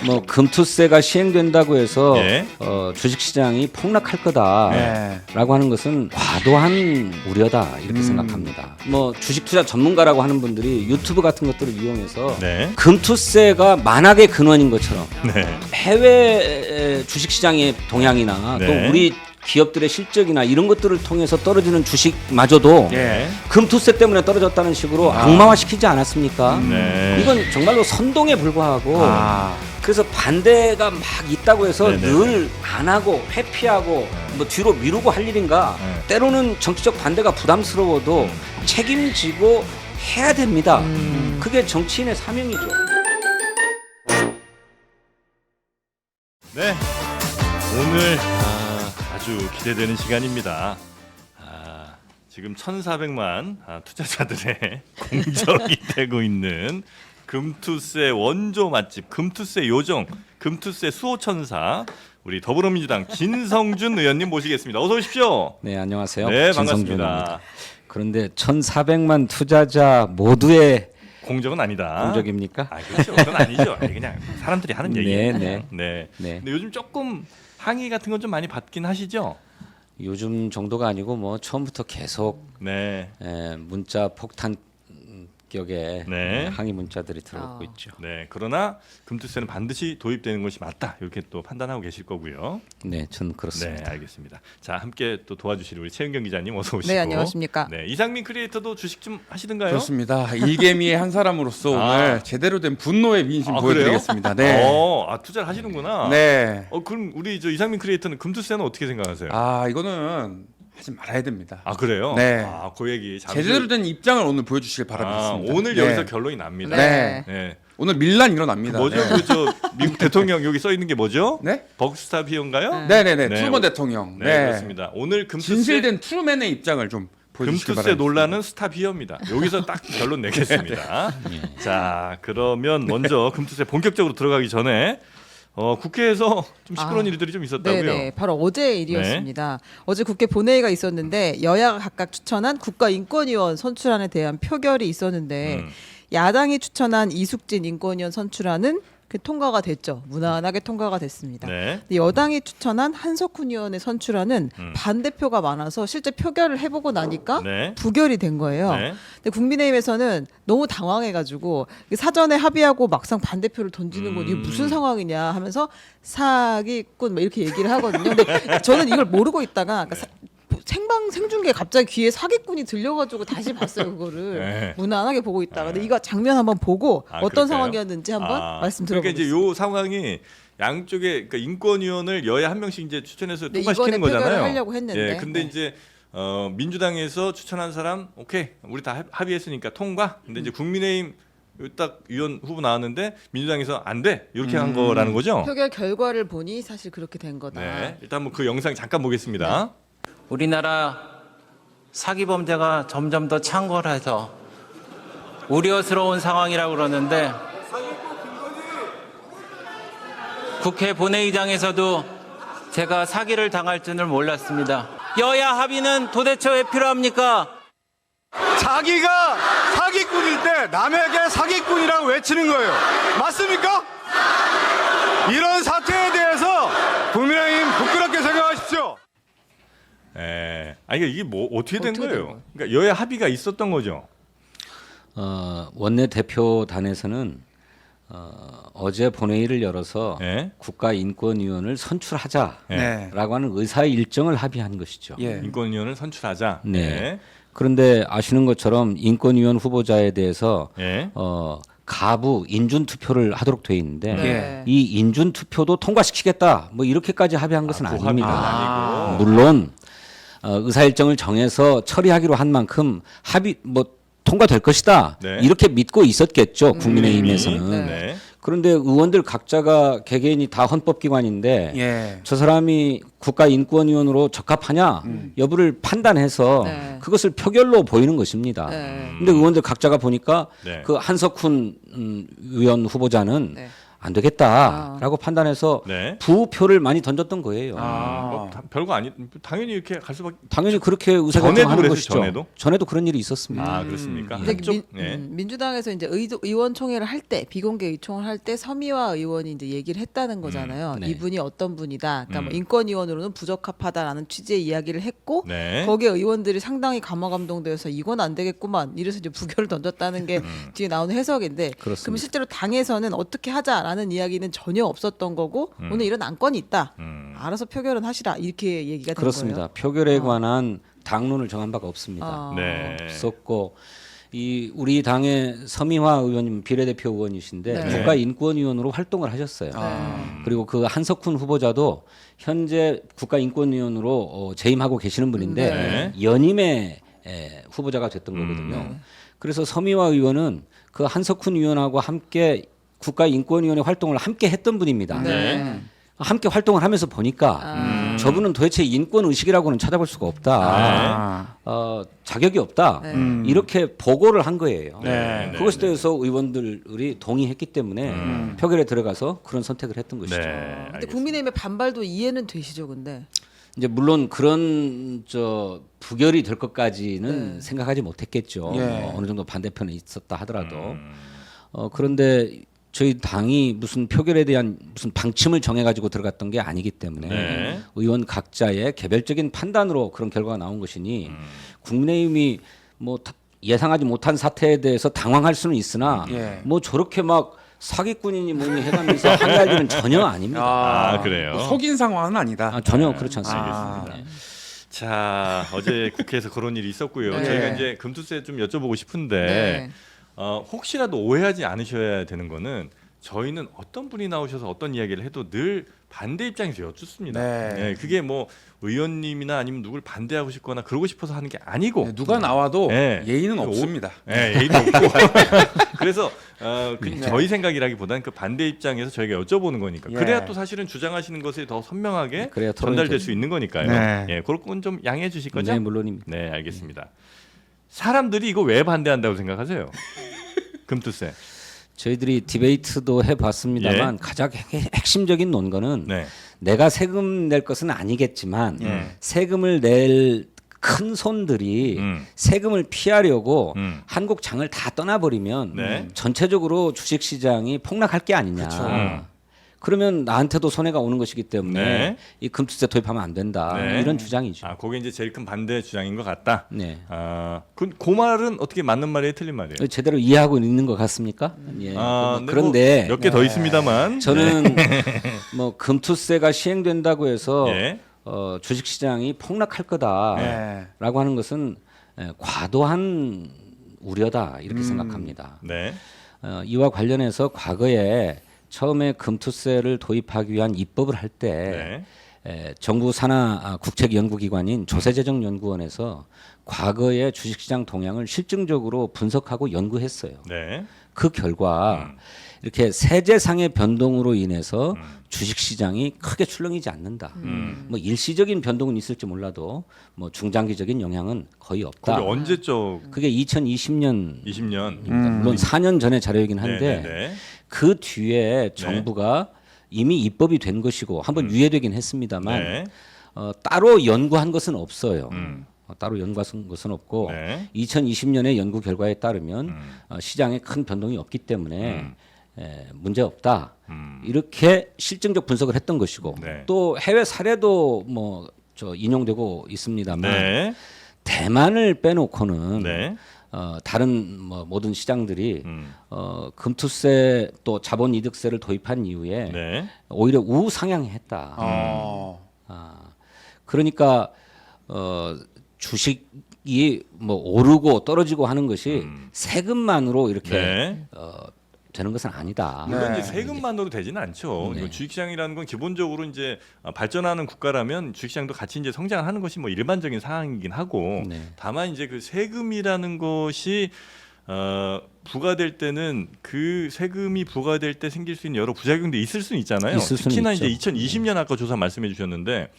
뭐 금투세가 시행된다고 해서 예. 주식시장이 폭락할 거다라고 하는 것은 과도한 우려다 이렇게 생각합니다. 뭐 주식 투자 전문가라고 하는 분들이 유튜브 같은 것들을 이용해서 네. 금투세가 만악의 근원인 것처럼 네. 해외 주식시장의 동향이나 네. 또 우리 기업들의 실적이나 이런 것들을 통해서 떨어지는 주식마저도 예. 금투세 때문에 떨어졌다는 식으로 악마화시키지 않았습니까? 네. 이건 정말로 선동에 불과하고 그래서 반대가 막 있다고 해서 네네. 늘 안 하고 회피하고 뭐 뒤로 미루고 할 일인가 네. 때로는 정치적 반대가 부담스러워도 책임지고 해야 됩니다. 그게 정치인의 사명이죠. 네. 오늘 아주 기대되는 시간입니다. 지금 1,400만 투자자들의 공적이 되고 있는 금투세 원조 맛집, 금투세 요정, 금투세 수호천사 우리 더불어민주당 진성준 의원님 모시겠습니다. 어서 오십시오. 네, 안녕하세요. 네, 진성준입니다. 반갑습니다. 그런데 1,400만 투자자 모두의 공적은 아니다. 공적입니까? 그렇죠. 그건 아니죠. 그냥 사람들이 하는 얘기예요. 네. 네. 네. 근데 요즘 조금 항의 같은 건 좀 많이 받긴 하시죠? 요즘 정도가 아니고 뭐 처음부터 계속 네. 문자 폭탄 격의 네. 항의 문자들이 들어오고 있죠. 네. 그러나 금투세는 반드시 도입되는 것이 맞다. 이렇게 또 판단하고 계실 거고요. 네, 전 그렇습니다. 네, 알겠습니다. 자, 함께 또 도와주실 우리 최은경 기자님 어서 오시고. 네, 안녕하십니까. 네, 이상민 크리에이터도 주식 좀 하시던가요? 그렇습니다. 일개미의 한 사람으로서 아. 오늘 제대로 된 분노의 민심 아, 보여드리겠습니다. 네. 투자를 하시는구나. 네. 그럼 우리 저 이상민 크리에이터는 금투세는 어떻게 생각하세요? 이거는 하지 말아야 됩니다. 그래요? 네. 그 얘기 잠시. 제대로 된 입장을 오늘 보여주시길 바라겠습니다. 오늘 네. 여기서 결론이 납니다. 네. 네. 오늘 밀란 일어납니다. 뭐죠? 네. 그저 미국 대통령 여기 써 있는 게 뭐죠? 네? 벅스타비어인가요? 네네네. 네. 트루먼 대통령. 네, 그렇습니다. 오늘 금투세 진실된 트루맨의 입장을 좀 보여주시길 금투세 바랍니다. 논란은 스타비어입니다. 여기서 딱 결론 내겠습니다. 자, 그러면 먼저 금투세 본격적으로 들어가기 전에 국회에서 좀 시끄러운 일들이 좀 있었다고요? 네네, 바로 어제 일이었습니다. 어제 국회 본회의가 있었는데 여야가 각각 추천한 국가인권위원 선출안에 대한 표결이 있었는데 야당이 추천한 이숙진 인권위원 선출안은 통과가 됐죠. 무난하게 통과가 됐습니다. 네. 근데 여당이 추천한 한석훈 의원의 선출안은 반대표가 많아서 실제 표결을 해보고 나니까 네. 부결이 된 거예요. 네. 근데 국민의힘에서는 너무 당황해가지고 사전에 합의하고 막상 반대표를 던지는 건 이게 무슨 상황이냐 하면서 사기꾼 뭐 이렇게 얘기를 하거든요. 근데 저는 이걸 모르고 있다가 생중계 갑자기 귀에 사기꾼이 들려가지고 다시 봤어요 그거를. 네. 무난하게 보고 있다가 근데 이거 장면 한번 보고 어떤 그럴까요? 상황이었는지 한번 말씀 그러니까 들어보겠습니다. 이제 요 상황이 양쪽에 그러니까 인권위원을 여야 한 명씩 이제 추천해서 네, 통과시키는 이번에 거잖아요. 표결을 하려고 했는데. 예, 근데 네. 이제 민주당에서 추천한 사람 오케이 우리 다 합의했으니까 통과. 근데 이제 국민의힘 딱 위원 후보 나왔는데 민주당에서 안 돼 이렇게 한 거라는 거죠. 표결 결과를 보니 사실 그렇게 된 거다. 네, 일단 뭐 그 영상 잠깐 보겠습니다. 우리나라 사기 범죄가 점점 더 창궐해서 우려스러운 상황이라고 그러는데 국회 본회의장에서도 제가 사기를 당할 줄은 몰랐습니다. 여야 합의는 도대체 왜 필요합니까? 자기가 사기꾼일 때 남에게 사기꾼이라고 외치는 거예요. 맞습니까? 이런 사태에 대해서 국민의힘 부끄럽게 생각하십시오. 이게 뭐 어떻게 된 어떻게 된 거예요? 거예요? 그러니까 여야 합의가 있었던 거죠. 원내 대표단에서는 어제 본회의를 열어서 네. 국가인권위원을 선출하자라고 네. 하는 의사의 일정을 합의한 것이죠. 예. 인권위원을 선출하자. 네. 그런데 아시는 것처럼 인권위원 후보자에 대해서 예. 가부 인준 투표를 하도록 돼 있는데 네. 이 인준 투표도 통과시키겠다 뭐 이렇게까지 합의한 것은 그 아닙니다. 합의는 아니고. 물론 의사 일정을 정해서 처리하기로 한 만큼 합의 뭐 통과될 것이다 네. 이렇게 믿고 있었겠죠 국민의힘에서는. 네. 그런데 의원들 각자가 개개인이 다 헌법기관인데 예. 저 사람이 국가인권위원으로 적합하냐 여부를 판단해서 네. 그것을 표결로 보이는 것입니다. 네. 근데 의원들 각자가 보니까 네. 그 한석훈 의원 후보자는 네. 안 되겠다라고 판단해서 네. 부표를 많이 던졌던 거예요. 뭐 별거 아니 당연히 이렇게 갈 수밖에. 당연히 그렇게 전에도 의사결정하는 그랬어요, 것이죠. 전에도? 그런 일이 있었습니다. 아 그렇습니까? 근데 한쪽 네. 민주당에서 이제 의원총회를 할 때 비공개 의총을 할 때 서미화 의원이 이제 얘기를 했다는 거잖아요. 네. 이분이 어떤 분이다. 그러니까 뭐 음. 인권위원으로는 부적합하다라는 취지의 이야기를 했고 네. 거기에 의원들이 상당히 감화감동되어서 이건 안 되겠구만 이래서 이제 부결을 던졌다는 게 뒤에 나오는 해석인데 그렇습니다. 그럼 실제로 당에서는 어떻게 하자라는 이야기는 전혀 없었던 거고 오늘 이런 안건이 있다. 알아서 표결은 하시라 이렇게 얘기가 된 그렇습니다. 거예요. 표결에 관한 당론을 정한 바가 없습니다. 네. 없었고 이 우리 당의 서미화 의원님 비례대표 의원이신데 네. 국가인권위원으로 활동을 하셨어요. 그리고 그 한석훈 후보자도 현재 국가인권위원으로 재임하고 계시는 분인데 네. 연임의 후보자가 됐던 거거든요. 그래서 서미화 의원은 그 한석훈 의원하고 함께 국가인권위원회 활동을 함께 했던 분입니다. 네. 함께 활동을 하면서 보니까 저분은 도대체 인권 의식이라고는 찾아볼 수가 없다. 자격이 없다. 이렇게 보고를 한 거예요. 네. 그것에 대해서 의원들이 동의했기 때문에 표결에 들어가서 그런 선택을 했던 것이죠. 네. 근데 알겠습니다. 국민의힘의 반발도 이해는 되시죠, 근데. 이제 물론 그런 부결이 될 것까지는 생각하지 못했겠죠. 예. 어느 정도 반대편에 있었다 하더라도 그런데 저희 당이 무슨 표결에 대한 무슨 방침을 정해가지고 들어갔던 게 아니기 때문에 네. 의원 각자의 개별적인 판단으로 그런 결과가 나온 것이니 국민의힘이 뭐 예상하지 못한 사태에 대해서 당황할 수는 있으나 예. 뭐 저렇게 막 사기꾼이니 뭐니 해가면서 항의할 일은 전혀 아닙니다. 아, 그래요? 뭐 속인 상황은 아니다. 전혀 그렇지 않습니다. 아. 네. 자 어제 국회에서 그런 일이 있었고요. 네. 저희가 이제 금투세 좀 여쭤보고 싶은데 네. 혹시라도 오해하지 않으셔야 되는 거는 저희는 어떤 분이 나오셔서 어떤 이야기를 해도 늘 반대 입장에서 여쭙습니다. 네. 그게 뭐 의원님이나 아니면 누굴 반대하고 싶거나 그러고 싶어서 하는 게 아니고 네, 누가 나와도 네. 예의는 없습니다. 예의도 없고 그래서 네. 저희 생각이라기보다는 그 반대 입장에서 저희가 여쭤보는 거니까 예. 그래야 또 사실은 주장하시는 것이 더 선명하게 그래야 토론이 전달될 되죠. 수 있는 거니까요. 네. 예, 그런 건 좀 양해해 주실 거죠? 네, 물론입니다. 네, 알겠습니다. 사람들이 이거 왜 반대한다고 생각하세요? 금투세. 저희들이 디베이트도 해봤습니다만 가장 핵심적인 논거는 네. 내가 세금 낼 것은 아니겠지만 예. 세금을 낼 큰 손들이 세금을 피하려고 한국 장을 다 떠나버리면 네. 전체적으로 주식시장이 폭락할 게 아니냐. 그러면 나한테도 손해가 오는 것이기 때문에 네. 이 금투세 도입하면 안 된다. 네. 이런 주장이죠. 아, 그게 이제 제일 큰 반대 주장인 것 같다. 네. 그 말은 어떻게 맞는 말이에요, 틀린 말이에요? 제대로 이해하고 있는 것 같습니까? 예. 근데 그런데 몇 개 더 있습니다만. 저는 뭐 금투세가 시행된다고 해서 예. 주식시장이 폭락할 거다라고 하는 것은 과도한 우려다 이렇게 생각합니다. 네. 이와 관련해서 과거에 처음에 금투세를 도입하기 위한 입법을 할 때 네. 정부 산하 국책연구기관인 조세재정연구원에서 과거의 주식시장 동향을 실증적으로 분석하고 연구했어요. 네. 그 결과 이렇게 세제상의 변동으로 인해서 주식시장이 크게 출렁이지 않는다. 뭐 일시적인 변동은 있을지 몰라도 뭐 중장기적인 영향은 거의 없다. 그게 언제적? 그게 2020년 20년. 물론 4년 전의 자료이긴 한데 네. 그 뒤에 정부가 이미 입법이 된 것이고 한번 유예되긴 했습니다만 네. 따로 연구한 것은 없어요. 따로 연구한 것은 없고 네. 2020년의 연구 결과에 따르면 시장에 큰 변동이 없기 때문에 문제 없다. 이렇게 실증적 분석을 했던 것이고 네. 또 해외 사례도 뭐 인용되고 있습니다만 네. 대만을 빼놓고는 네. 다른 뭐 모든 시장들이 금투세 또 자본이득세를 도입한 이후에 네. 오히려 우상향했다. 그러니까 주식이 뭐 오르고 떨어지고 하는 것이 세금만으로 이렇게 네. 되는 것은 아니다. 물론 네. 이제 세금만으로 되지는 않죠. 네. 이거 주식시장이라는 건 기본적으로 이제 발전하는 국가라면 주식시장도 같이 이제 성장하는 것이 뭐 일반적인 상황이긴 하고 네. 다만 이제 그 세금이라는 것이 부과될 때는 그 세금이 부과될 때 생길 수 있는 여러 부작용도 있을 수는 있잖아요. 있을 수는 특히나 있죠. 이제 2020년 아까 조사 말씀해 주셨는데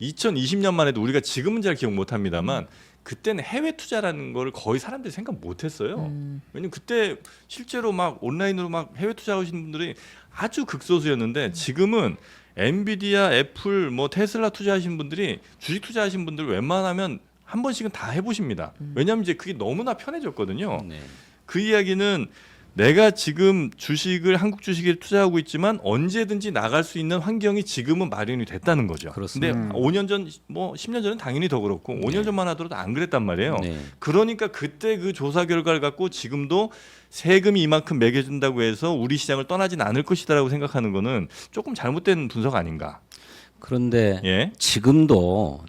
2020년만 해도 우리가 지금은 잘 기억 못합니다만 그때는 해외 투자라는 걸 거의 사람들이 생각 못했어요. 왜냐면 그때 실제로 막 온라인으로 막 해외 투자하시는 분들이 아주 극소수였는데 지금은 엔비디아, 애플, 뭐 테슬라 투자하시는 분들이 주식 투자하시는 분들 웬만하면 한 번씩은 다 해보십니다. 왜냐하면 이제 그게 너무나 편해졌거든요. 네. 그 이야기는 내가 지금 주식을 한국 주식에 투자하고 있지만 언제든지 나갈 수 있는 환경이 지금은 마련이 됐다는 거죠. 그렇습니다. 근데 5년 전, 뭐 10년 전은 당연히 더 그렇고 5년 전만 하더라도 안 그랬단 말이에요. 네. 그러니까 그때 그 조사 결과를 갖고 지금도 세금이 이만큼 매겨준다고 해서 우리 시장을 떠나진 않을 것이다라고 생각하는 거는 조금 잘못된 분석 아닌가? 그런데 예. 지금도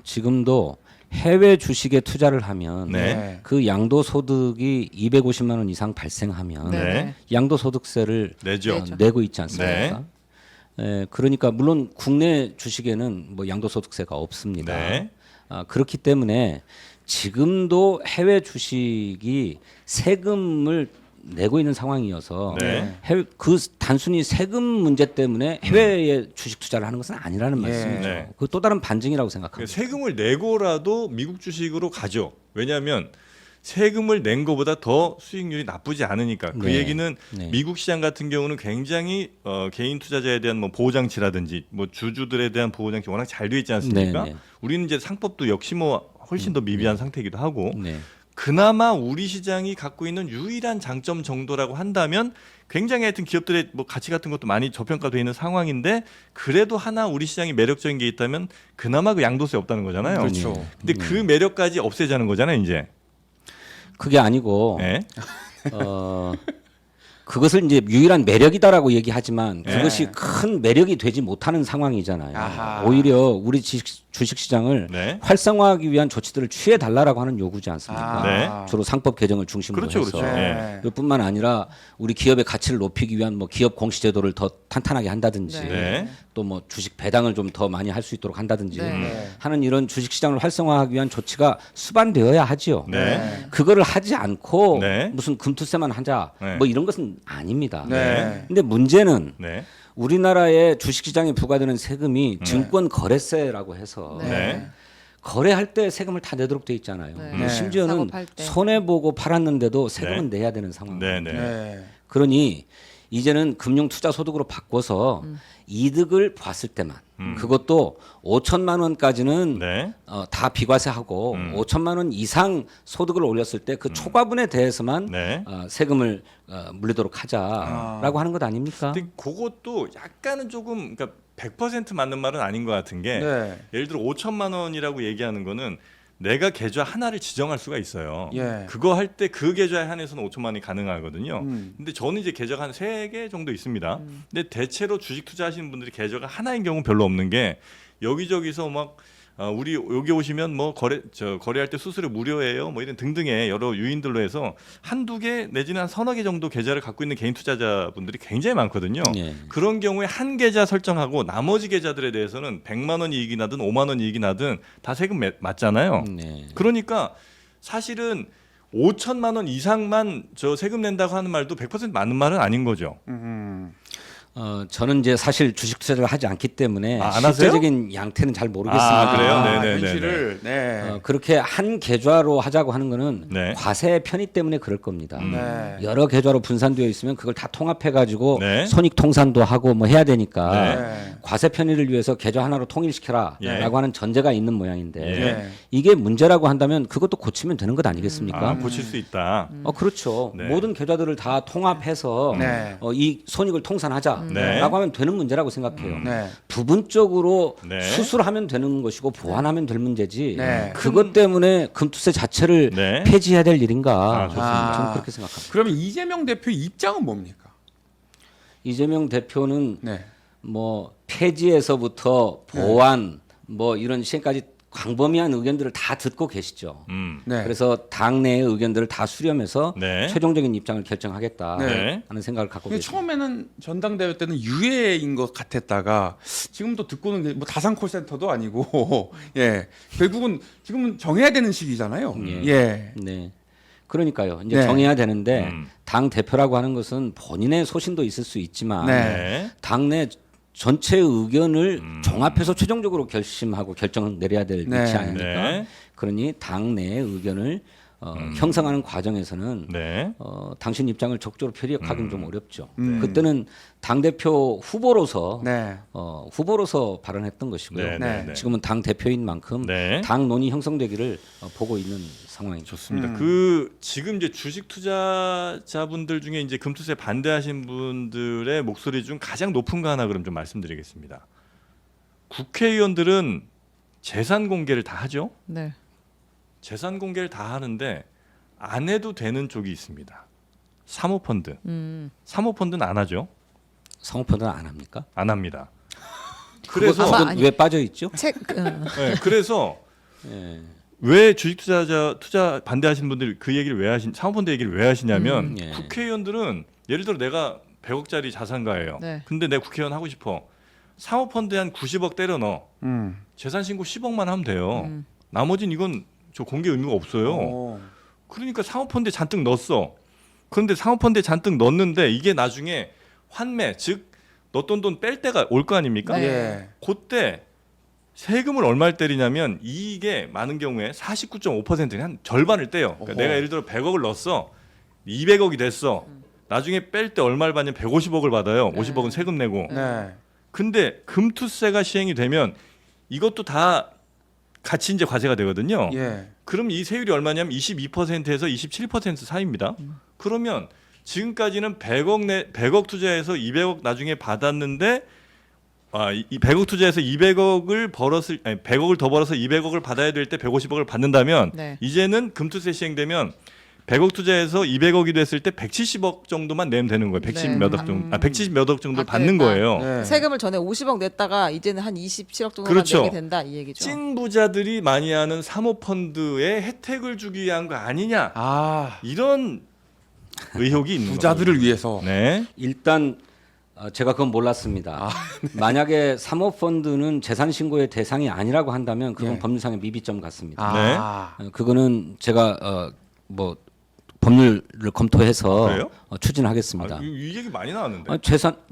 해외 주식에 투자를 하면 네. 그 양도소득이 250만 원 이상 발생하면 네. 양도소득세를 내죠. 내고 있지 않습니까? 그러니까 물론 국내 주식에는 뭐 양도소득세가 없습니다. 네. 그렇기 때문에 지금도 해외 주식이 세금을 내고 있는 상황이어서 네. 그 단순히 세금 문제 때문에 해외에 주식 투자를 하는 것은 아니라는 말씀이죠. 네. 그 또 다른 반증이라고 생각합니다. 세금을 내고라도 미국 주식으로 가죠. 왜냐하면 세금을 낸 것보다 더 수익률이 나쁘지 않으니까. 그 네. 얘기는 네. 미국 시장 같은 경우는 굉장히 개인 투자자에 대한 뭐 보호장치라든지 뭐 주주들에 대한 보호장치 워낙 잘 돼 있지 않습니까? 네, 네. 우리는 이제 상법도 역시 뭐 훨씬 더 미비한 상태이기도 하고 네. 그나마 우리 시장이 갖고 있는 유일한 장점 정도라고 한다면 굉장히 하여튼 기업들의 뭐 가치 같은 것도 많이 저평가되어 있는 상황인데 그래도 하나 우리 시장이 매력적인 게 있다면 그나마 그 양도세 없다는 거잖아요. 그렇죠. 근데 그 매력까지 없애자는 거잖아요, 이제. 그게 아니고 네. 그것을 이제 유일한 매력이다라고 얘기하지만 네. 그것이 큰 매력이 되지 못하는 상황이잖아요. 아하. 오히려 우리 주식 시장을 네. 활성화하기 위한 조치들을 취해 달라라고 하는 요구지 않습니까? 네. 주로 상법 개정을 중심으로 그렇죠, 해서 그렇죠. 네. 뿐만 아니라 우리 기업의 가치를 높이기 위한 뭐 기업 공시 제도를 더 탄탄하게 한다든지 네. 또 뭐 주식 배당을 좀 더 많이 할 수 있도록 한다든지 네. 하는 이런 주식 시장을 활성화하기 위한 조치가 수반되어야 하지요. 네. 그거를 하지 않고 네. 무슨 금투세만 하자 네. 뭐 이런 것은 아닙니다. 네. 근데 문제는 네. 우리나라의 주식시장에 부과되는 세금이 증권 거래세라고 해서 네. 거래할 때 세금을 다 내도록 돼 있잖아요. 네. 심지어는 사고 팔 때. 손해 보고 팔았는데도 세금은 내야 되는 상황. 네. 네. 네. 그러니 이제는 금융투자소득으로 바꿔서 이득을 봤을 때만 그것도 5천만 원까지는 네. 다 비과세하고 5천만 원 이상 소득을 올렸을 때 그 초과분에 대해서만 네. 세금을 물리도록 하자라고 하는 것 아닙니까? 근데 그것도 약간은 조금 그러니까 100% 맞는 말은 아닌 것 같은 게 네. 예를 들어 5천만 원이라고 얘기하는 거는 내가 계좌 하나를 지정할 수가 있어요. 예. 그거 할 때 그 계좌에 한해서는 5천만 원이 가능하거든요. 근데 저는 이제 계좌가 한 3개 정도 있습니다. 근데 대체로 주식 투자하시는 분들이 계좌가 하나인 경우 별로 없는 게 여기저기서 막 우리 여기 오시면 뭐 거래할 때 수수료 무료예요. 뭐 이런 등등의 여러 유인들로 해서 한두 개 내지는 한 서너 개 정도 계좌를 갖고 있는 개인 투자자분들이 굉장히 많거든요. 예. 그런 경우에 한 계좌 설정하고 나머지 계좌들에 대해서는 100만 원 이익이 나든 5만 원 이익이 나든 다 세금 맞잖아요. 네. 그러니까 사실은 5천만 원 이상만 저 세금 낸다고 하는 말도 100% 맞는 말은 아닌 거죠. 저는 이제 사실 주식 투자를 하지 않기 때문에 안 하세요? 실제적인 양태는 잘 모르겠습니다. 아, 그래요? 아, 네네네네. 현실을 네. 그렇게 한 계좌로 하자고 하는 거는 네. 과세 편의 때문에 그럴 겁니다. 네. 여러 계좌로 분산되어 있으면 그걸 다 통합해 가지고 네. 손익 통산도 하고 뭐 해야 되니까 네. 과세 편의를 위해서 계좌 하나로 통일시켜라라고 예. 하는 전제가 있는 모양인데 예. 이게 문제라고 한다면 그것도 고치면 되는 것 아니겠습니까? 고칠 수 있다. 그렇죠. 네. 모든 계좌들을 다 통합해서 네. 이 손익을 통산하자라고 네. 하면 되는 문제라고 생각해요. 네. 부분적으로 네. 수술하면 되는 것이고 보완하면 될 문제지. 네. 그것 때문에 금투세 자체를 네. 폐지해야 될 일인가? 좋습니다. 저는 그렇게 생각합니다. 그러면 이재명 대표 입장은 뭡니까? 이재명 대표는 네. 뭐 폐지에서부터 보완 뭐 이런 시행까지 광범위한 의견들을 다 듣고 계시죠. 네. 그래서 당내의 의견들을 다 수렴해서 네. 최종적인 입장을 결정하겠다 네. 하는 생각을 갖고 근데 계십니다. 처음에는 전당대회 때는 유예인 것 같았다가 지금도 듣고는 뭐 다산 콜센터도 아니고 예 결국은 지금은 정해야 되는 시기잖아요. 예. 네. 그러니까요. 이제 네. 정해야 되는데 당 대표라고 하는 것은 본인의 소신도 있을 수 있지만 네. 네. 당내 전체 의견을 종합해서 최종적으로 결심하고 결정을 내려야 될 네. 위치 아닙니까? 네. 그러니 당내의 의견을 형성하는 과정에서는 네. 당신 입장을 적극적으로 피력하기는 좀 어렵죠. 그때는 당 대표 후보로서 네. 후보로서 발언했던 것이고요. 네, 네, 네. 지금은 당 대표인 만큼 네. 당 논의 형성되기를 보고 있는 상황이죠. 좋습니다. 그 지금 이제 주식 투자자분들 중에 이제 금투세 반대하신 분들의 목소리 중 가장 높은 거 하나 그럼 좀 말씀드리겠습니다. 국회의원들은 재산 공개를 다 하죠. 네. 재산 공개를 다 하는데 안 해도 되는 쪽이 있습니다. 사모펀드. 사모펀드는 안 하죠. 사모펀드는 안 합니까? 안 합니다. 그래서 그래서 아마 왜 빠져 있죠? 책 네, 그래서 예. 왜 주식 투자 반대하시는 분들이 그 얘기를 왜 하신 사모펀드 얘기를 왜 하시냐면 예. 국회의원들은 예를 들어 내가 100억짜리 자산가예요. 네. 근데 내 국회의원 하고 싶어. 사모펀드에 한 90억 때려 넣어. 재산 신고 10억만 하면 돼요. 나머지는 이건 저 공개 의무가 없어요. 오. 그러니까 사모펀드에 잔뜩 넣었어. 그런데 사모펀드에 잔뜩 넣었는데 이게 나중에 환매 즉 넣었던 돈 뺄 때가 올 거 아닙니까? 네. 예. 그때 세금을 얼마를 때리냐면 이익의 많은 경우에 49.5%는 한 절반을 떼요. 그러니까 어허. 내가 예를 들어 100억을 넣었어. 200억이 됐어. 나중에 뺄 때 얼마를 받냐면 150억을 받아요. 50억은 세금 내고. 네. 근데 금투세가 시행이 되면 이것도 다 같이 이제 과세가 되거든요. 예. 그럼 이 세율이 얼마냐면 22%에서 27% 사이입니다. 그러면 지금까지는 100억 투자해서 200억 나중에 받았는데 이 100억 투자해서 200억을 벌었을 아니 100억을 더 벌어서 200억을 받아야 될 때 150억을 받는다면 네. 이제는 금투세 시행되면 100억 투자해서 200억이 됐을 때 170억 정도만 내면 되는 거예요. 170 네. 몇 억 정도, 170 몇 억 정도를 받게 받는 됐다. 거예요. 네. 세금을 전에 50억 냈다가 이제는 한 27억 정도만 그렇죠. 내게 된다 이 얘기죠. 찐 부자들이 많이 하는 사모펀드에 혜택을 주기 위한 거 아니냐 아, 이런 의혹이 있는 부자들을 위해서. 거죠. 네. 일단 제가 그건 몰랐습니다. 만약에 사모펀드는 재산 신고의 대상이 아니라고 한다면 그건 예. 법률상의 미비점 같습니다. 아. 그거는 제가 뭐 법률을 검토해서 그래요? 추진하겠습니다. 이 얘기 많이 나왔는데.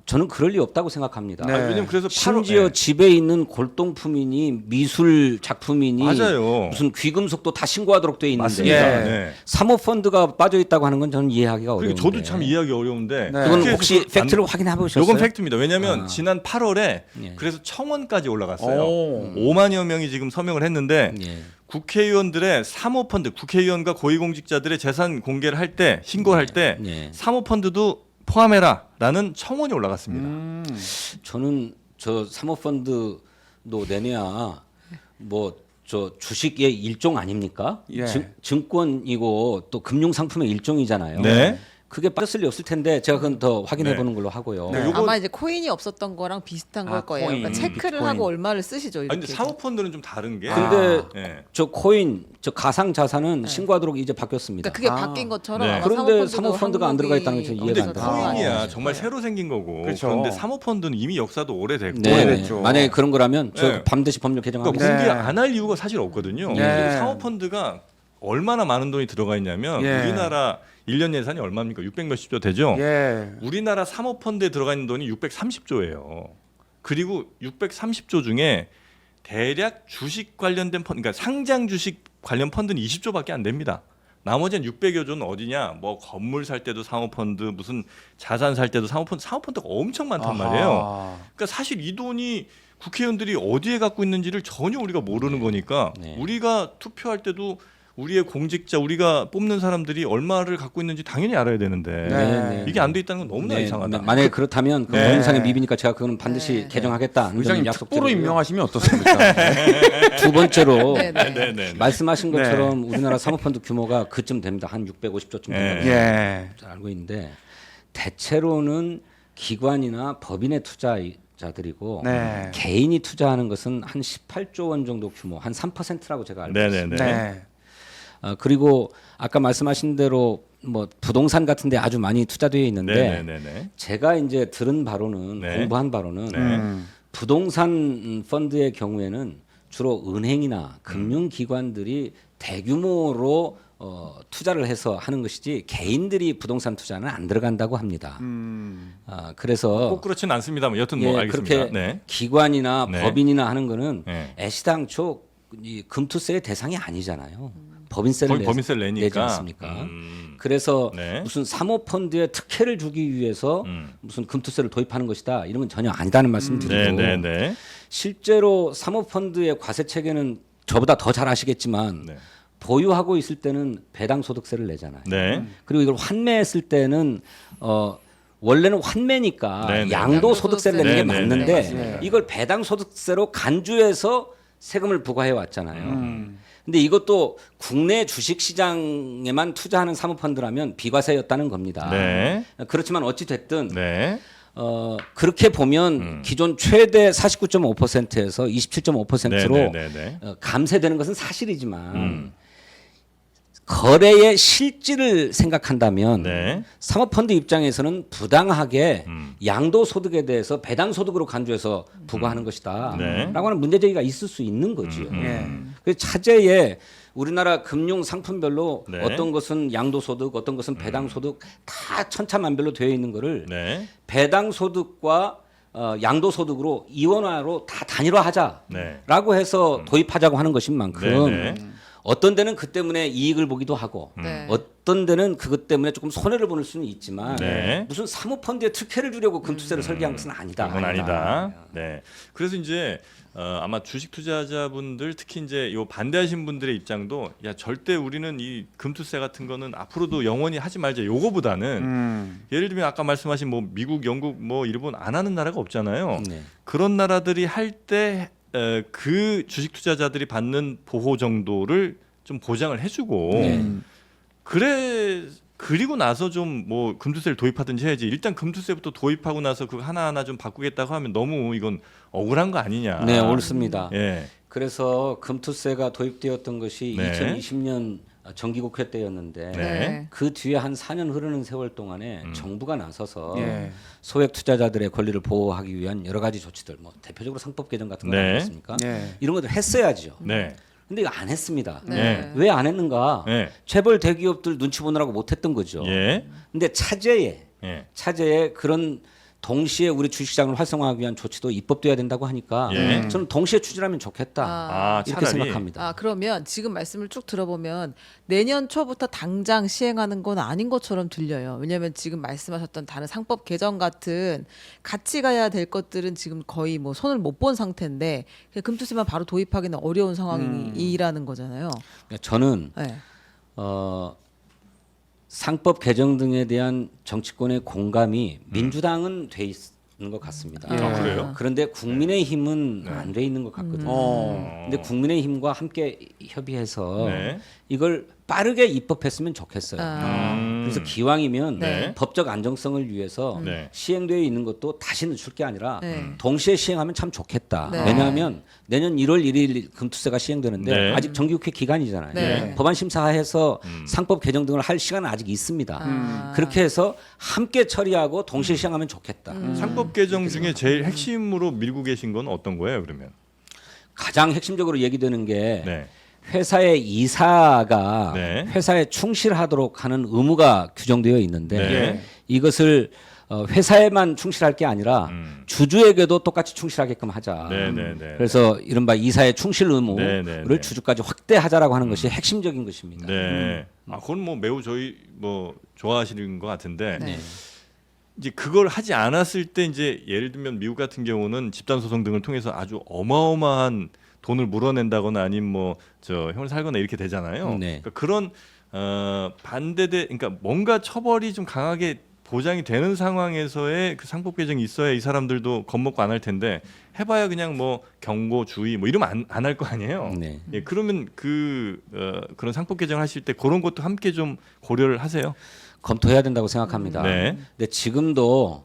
저는 그럴 리 없다고 생각합니다. 네. 왜냐면 그래서 심지어 집에 있는 골동품이니 미술 작품이니 맞아요. 무슨 귀금속도 다 신고하도록 돼 있는데 맞습니다. 예. 네. 사모펀드가 빠져 있다고 하는 건 저는 이해하기가 그리고 어려운데. 저도 참 이해하기 어려운데. 네. 그건 국회에서 혹시 그걸 팩트를 확인해 보셨어요? 요건 팩트입니다. 왜냐하면 아. 지난 8월에 예. 그래서 청원까지 올라갔어요. 오. 5만여 명이 지금 서명을 했는데 예. 국회의원들의 사모펀드, 국회의원과 고위공직자들의 재산 공개를 할 때 신고할 때 예. 사모펀드도 포함해라라는 청원이 올라갔습니다. 저는 저 사모펀드도 내내야 뭐 저 주식의 일종 아닙니까? 예. 증권이고 또 금융 상품의 일종이잖아요. 네. 그게 빠졌을 리 없을 텐데 제가 그건 더 확인해 보는 걸로 하고요. 네. 요거- 아마 이제 코인이 없었던 거랑 비슷한 걸 거예요. 코인, 그러니까 체크를 비트코인. 하고 얼마를 쓰시죠. 이렇게. 아니, 근데 사모펀드는 좀 다른 게. 근데 예. 저 코인, 저 가상 자산은 신고하도록 이제 바뀌었습니다. 그러니까 그게 바뀐 것처럼 네. 아마 그런데 사모펀드도 사모펀드가 안 들어가 있다는 게 저는 이해가 근데 안 돼요. 코인이야 아, 정말 네. 새로 생긴 거고. 그렇죠. 그런데 사모펀드는 이미 역사도 오래됐고. 네, 오래됐죠. 만약에 그런 거라면 저 네. 반드시 법률 그러니까 개정하겠습니다. 네. 공개 안 할 이유가 사실 없거든요. 네. 그리고 사모펀드가 얼마나 많은 돈이 들어가 있냐면 예. 우리나라 1년 예산이 얼마입니까? 600 몇십조 되죠. 예. 우리나라 사모펀드에 들어가 있는 돈이 630조예요. 그리고 630조 중에 대략 주식 관련된 펀드, 그러니까 상장 주식 관련 펀드는 20조밖에 안 됩니다. 나머지는 600여 조는 어디냐? 뭐 건물 살 때도 사모펀드, 무슨 자산 살 때도 사모펀드가 엄청 많단 말이에요. 아하. 그러니까 사실 이 돈이 국회의원들이 어디에 갖고 있는지를 전혀 우리가 모르는 거니까 네. 우리가 투표할 때도 우리의 공직자, 우리가 뽑는 사람들이 얼마를 갖고 있는지 당연히 알아야 되는데 네. 이게 안 돼 있다는 건 너무나 이상하다. 만약에 그렇다면 그 네. 법률상의 미비니까 제가 그거는 반드시 네. 개정하겠다. 의장님 약속 특보로 드리고요. 임명하시면 어떻습니까? 두 번째로 네, 네. 네네. 말씀하신 네. 것처럼 우리나라 사모펀드 규모가 그쯤 됩니다. 한 650조쯤 된다고 예. 잘 알고 있는데 대체로는 기관이나 법인의 투자자들이고 네. 개인이 투자하는 것은 한 18조 원 정도 규모, 한 3%라고 제가 알고 있습니다. 네네네. 네. 그리고 아까 말씀하신 대로 뭐 부동산 같은데 아주 많이 투자되어 있는데 네네네. 제가 이제 들은 바로는 네. 공부한 바로는 네. 부동산 펀드의 경우에는 주로 은행이나 금융기관들이 대규모로 투자를 해서 하는 것이지 개인들이 부동산 투자는 안 들어간다고 합니다. 그래서 꼭 그렇지는 않습니다만 여튼 뭐 예, 알겠습니다. 그렇게 네. 기관이나 네. 법인이나 하는 거는 네. 애시당초 이 금투세의 대상이 아니잖아요. 법인세를 거기 법인세를 내니까. 내지 않습니까? 그래서 네. 무슨 사모펀드에 특혜를 주기 위해서 무슨 금투세를 도입하는 것이다 이런 건 전혀 아니다는 말씀을 드리고 네, 네, 네. 실제로 사모펀드의 과세 체계는 저보다 더 잘 아시겠지만 네. 보유하고 있을 때는 배당 소득세를 내잖아요. 네. 그리고 이걸 환매했을 때는 원래는 환매니까 네, 네. 양도 소득세를 내는 게 네, 네, 맞는데 네. 이걸 배당 소득세로 간주해서 세금을 부과해 왔잖아요. 근데 이것도 국내 주식 시장에만 투자하는 사모펀드라면 비과세였다는 겁니다. 네. 그렇지만 어찌 됐든 네. 그렇게 보면 기존 최대 49.5%에서 27.5%로 네, 네, 네, 네. 감세되는 것은 사실이지만 거래의 실질을 생각한다면 네. 사모펀드 입장에서는 부당하게 양도소득에 대해서 배당소득으로 간주해서 부과하는 것이다 네. 라고 하는 문제제기가 있을 수 있는 거지요. 예. 그래서 차제에 우리나라 금융 상품별로 네. 어떤 것은 양도소득, 어떤 것은 배당소득 다 천차만별로 되어 있는 거를 네. 배당소득과 양도소득으로 이원화로 다 단일화하자라고 네. 해서 도입하자고 하는 것인 만큼 네, 네. 어떤 데는 그 때문에 이익을 보기도 하고 네. 어떤 데는 그것 때문에 조금 손해를 보는 수는 있지만 네. 무슨 사모펀드에 특혜를 주려고 금투세를 설계한 것은 아니다. 그건 아니다. 네. 그래서 이제 아마 주식 투자자분들 특히 이제 요 반대하신 분들의 입장도 야 절대 우리는 이 금투세 같은 거는 앞으로도 영원히 하지 말자. 요거보다는 예를 들면 아까 말씀하신 뭐 미국, 영국, 뭐 일본 안 하는 나라가 없잖아요. 네. 그런 나라들이 할 때 그 주식 투자자들이 받는 보호 정도를 좀 보장을 해주고 그리고 나서 좀 뭐 금투세를 도입하든지 해야지. 일단 금투세부터 도입하고 나서 그거 하나하나 좀 바꾸겠다고 하면 너무 이건 억울한 거 아니냐. 네, 옳습니다. 예. 그래서 금투세가 도입되었던 것이 네. 2020년 정기국회 때였는데 네. 그 뒤에 한 4년 흐르는 세월 동안에 정부가 나서서 예. 소액 투자자들의 권리를 보호하기 위한 여러 가지 조치들, 뭐 대표적으로 상법 개정 같은 거 네. 아니겠습니까? 네. 이런 것들 했어야죠. 네. 근데 이거 안 했습니다. 네. 왜 안 했는가? 네. 재벌 대기업들 눈치 보느라고 못했던 거죠. 예. 근데 차제에 예. 그런 동시에 우리 주식시장을 활성화하기 위한 조치도 입법돼야 된다고 하니까 예. 저는 동시에 추진하면 좋겠다 아, 이렇게 차라리. 생각합니다. 그러면 지금 말씀을 쭉 들어보면 내년 초부터 당장 시행하는 건 아닌 것처럼 들려요. 왜냐하면 지금 말씀하셨던 다른 상법 개정 같은 같이 가야 될 것들은 지금 거의 뭐 손을 못 본 상태인데 그냥 금투세만 바로 도입하기는 어려운 상황이라는 거잖아요. 그러니까 저는 네. 상법 개정 등에 대한 정치권의 공감이 민주당은 돼 있는 것 같습니다. 아, 그래요? 그런데 국민의힘은 안 돼 있는 것 같거든요. 근데 국민의힘과 함께 협의해서 네. 이걸 빠르게 입법했으면 좋겠어요. 그래서 기왕이면 네. 법적 안정성을 위해서 네. 시행되어 있는 것도 다시 늦출 게 아니라 네. 동시에 시행하면 참 좋겠다. 네. 왜냐하면 내년 1월 1일 금투세가 시행되는데 네. 아직 정기국회 기간이잖아요. 네. 법안 심사해서 상법 개정 등을 할 시간은 아직 있습니다. 그렇게 해서 함께 처리하고 동시에 시행하면 좋겠다. 상법 개정 중에 제일 핵심으로 밀고 계신 건 어떤 거예요, 그러면? 가장 핵심적으로 얘기되는 게 네. 회사의 이사가 네. 회사에 충실하도록 하는 의무가 규정되어 있는데 네. 이것을 회사에만 충실할 게 아니라 주주에게도 똑같이 충실하게끔 하자. 네, 네, 네. 그래서 이른바 이사의 충실 의무를 네, 네, 네. 주주까지 확대하자라고 하는 것이 핵심적인 것입니다. 네. 아, 그건 뭐 매우 저희 뭐 좋아하시는 것 같은데 네. 이제 그걸 하지 않았을 때 이제 예를 들면 미국 같은 경우는 집단 소송 등을 통해서 아주 어마어마한 돈을 물어낸다거나 아니면 뭐 저 형을 살거나 이렇게 되잖아요. 네. 그러니까 그런 반대대 그러니까 뭔가 처벌이 좀 강하게 보장이 되는 상황에서의 그 상법 개정이 있어야 이 사람들도 겁먹고 안 할 텐데 해봐야 그냥 뭐 경고 주의 뭐 이러면 안 할 거 아니에요. 네. 예, 그러면 그런 상법 개정 하실 때 그런 것도 함께 좀 고려를 하세요. 검토해야 된다고 생각합니다. 네. 근데 지금도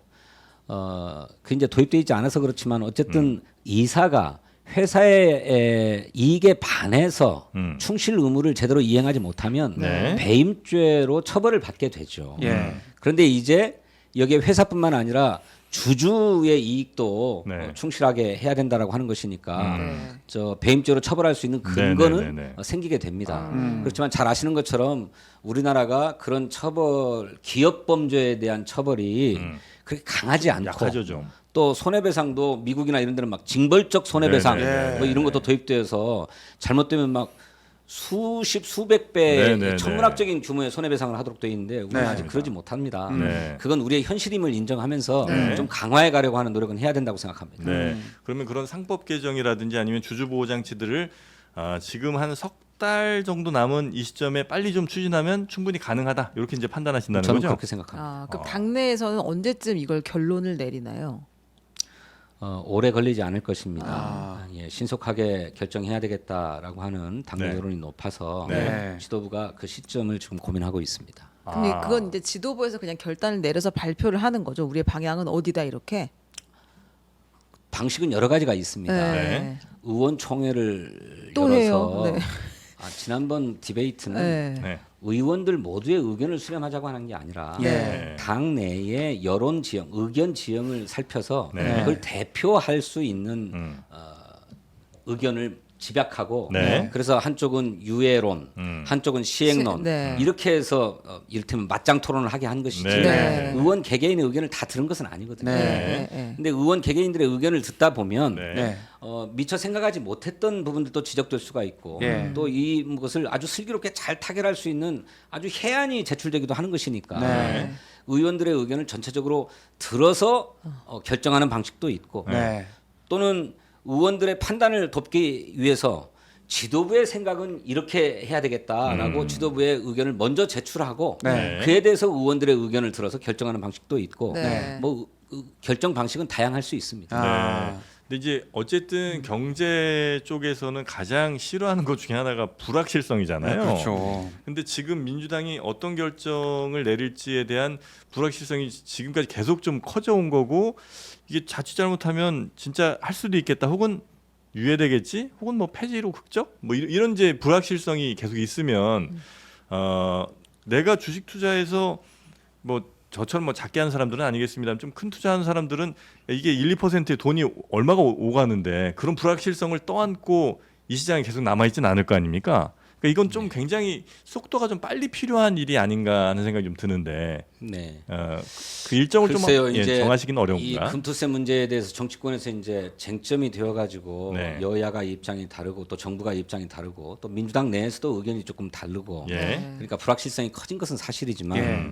그 이제 도입되어 있지 않아서 그렇지만 어쨌든 이사가 회사의 이익에 반해서 충실 의무를 제대로 이행하지 못하면 네. 배임죄로 처벌을 받게 되죠. 예. 그런데 이제 여기에 회사뿐만 아니라 주주의 이익도 네. 충실하게 해야 된다라고 하는 것이니까 네. 저 배임죄로 처벌할 수 있는 근거는 네. 생기게 됩니다. 그렇지만 잘 아시는 것처럼 우리나라가 그런 처벌 기업 범죄에 대한 처벌이 그렇게 강하지 않고 약하죠 좀. 또 손해배상도 미국이나 이런 데는 막 징벌적 손해배상 네네네. 뭐 이런 것도 도입되어서 잘못되면 막 수십 수백 배 네네네. 천문학적인 규모의 손해배상을 하도록 되어 있는데 우리는 네. 아직 그러지 못합니다. 네. 그건 우리의 현실임을 인정하면서 좀 강화해 가려고 하는 노력은 해야 된다고 생각합니다. 네. 그러면 그런 상법 개정이라든지 아니면 주주 보호 장치들을 지금 한 석 달 정도 남은 이 시점에 빨리 좀 추진하면 충분히 가능하다. 이렇게 이제 판단하신다는 저는 거죠? 그렇게 생각합니다. 그럼 당내에서는 언제쯤 이걸 결론을 내리나요? 오래 걸리지 않을 것입니다. 예, 신속하게 결정해야 되겠다라고 하는 당내 네. 여론이 높아서 네. 지도부가 그 시점을 지금 고민하고 있습니다. 근데 그건 이제 지도부에서 그냥 결단을 내려서 발표를 하는 거죠. 우리의 방향은 어디다 이렇게. 방식은 여러 가지가 있습니다. 네. 의원총회를 또 열어서 해요? 네. 지난번 디베이트는 네. 네. 의원들 모두의 의견을 수렴하자고 하는 게 아니라 예. 당 내의 여론 지형, 의견 지형을 살펴서 네. 그걸 대표할 수 있는 의견을 집약하고 네. 그래서 한쪽은 유예론, 한쪽은 시행론 네. 이렇게 해서 이를테면 맞짱 토론을 하게 한 것이지 네. 의원 개개인의 의견을 다 들은 것은 아니거든요. 네. 네. 근데 의원 개개인들의 의견을 듣다 보면 네. 네. 미처 생각하지 못했던 부분들도 지적될 수가 있고 예. 또 이것을 아주 슬기롭게 잘 타결할 수 있는 아주 해안이 제출되기도 하는 것이니까 네. 의원들의 의견을 전체적으로 들어서 결정하는 방식도 있고 네. 또는 의원들의 판단을 돕기 위해서 지도부의 생각은 이렇게 해야 되겠다라고 지도부의 의견을 먼저 제출하고 네. 그에 대해서 의원들의 의견을 들어서 결정하는 방식도 있고 네. 뭐 결정 방식은 다양할 수 있습니다. 아. 네. 근데 이제 어쨌든 경제 쪽에서는 가장 싫어하는 것 중에 하나가 불확실성이잖아요. 그렇죠. 근데 지금 민주당이 어떤 결정을 내릴지에 대한 불확실성이 지금까지 계속 좀 커져온 거고 이게 자칫 잘못하면 진짜 할 수도 있겠다 혹은 유예되겠지 혹은 뭐 폐지로 극적 뭐 이런 이제 불확실성이 계속 있으면 내가 주식 투자해서 뭐 저처럼 뭐 작게 하는 사람들은 아니겠습니다. 좀 큰 투자하는 사람들은 이게 1, 2%의 돈이 얼마가 오가는데 그런 불확실성을 떠안고 이 시장에 계속 남아있지는 않을 거 아닙니까? 그러니까 이건 좀 굉장히 속도가 좀 빨리 필요한 일이 아닌가 하는 생각이 좀 드는데 네. 그 일정을 글쎄요, 좀 이제 정하시기는 이 어려운가? 금투세 문제에 대해서 정치권에서 이제 쟁점이 되어가지고 네. 여야가 입장이 다르고 또 정부가 입장이 다르고 또 민주당 내에서도 의견이 조금 다르고 예. 그러니까 불확실성이 커진 것은 사실이지만 예.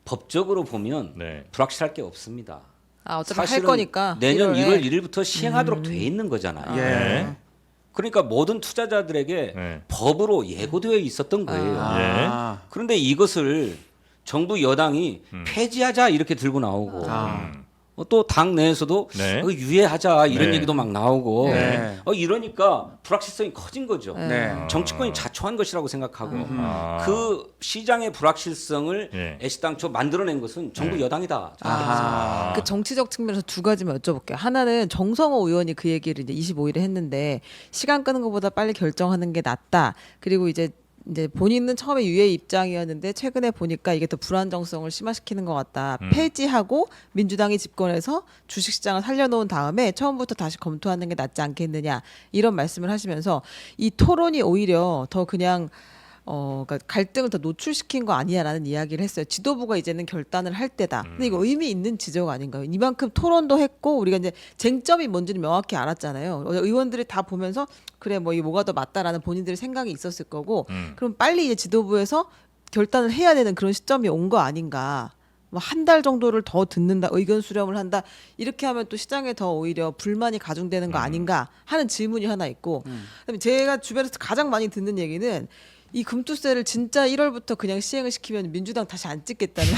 법적으로 보면 네. 불확실할 게 없습니다. 어차피 할 사실은 거니까 내년 1월에. 1월 1일부터 시행하도록 돼 있는 거잖아요. 예. 네. 그러니까 모든 투자자들에게 네. 법으로 예고되어 있었던 거예요. 아. 그런데 이것을 정부 여당이 폐지하자 이렇게 들고 나오고 또 당 내에서도 네. 유예하자 이런 네. 얘기도 막 나오고 네. 이러니까 불확실성이 커진 거죠. 네. 정치권이 자초한 것이라고 생각하고 아. 그 시장의 불확실성을 예. 애시당초 만들어낸 것은 정부 여당이다. 아. 그 정치적 측면에서 두 가지만 여쭤볼게요. 하나는 정성호 의원이 그 얘기를 이제 25일에 했는데 시간 끄는 것보다 빨리 결정하는 게 낫다. 그리고 이제 본인은 처음에 유예 입장이었는데 최근에 보니까 이게 더 불안정성을 심화시키는 것 같다. 폐지하고 민주당이 집권해서 주식시장을 살려놓은 다음에 처음부터 다시 검토하는 게 낫지 않겠느냐 이런 말씀을 하시면서 이 토론이 오히려 더 그냥 그러니까 갈등을 더 노출시킨 거 아니야라는 이야기를 했어요. 지도부가 이제는 결단을 할 때다. 근데 이거 의미 있는 지적 아닌가요? 이만큼 토론도 했고 우리가 이제 쟁점이 뭔지는 명확히 알았잖아요. 의원들이 다 보면서 그래 뭐 이게 뭐가 더 맞다라는 본인들의 생각이 있었을 거고 그럼 빨리 이제 지도부에서 결단을 해야 되는 그런 시점이 온 거 아닌가. 뭐 한 달 정도를 더 듣는다, 의견 수렴을 한다 이렇게 하면 또 시장에 더 오히려 불만이 가중되는 거 아닌가 하는 질문이 하나 있고, 그다음에 제가 주변에서 가장 많이 듣는 얘기는 이 금투세를 진짜 1월부터 그냥 시행을 시키면 민주당 다시 안 찍겠다는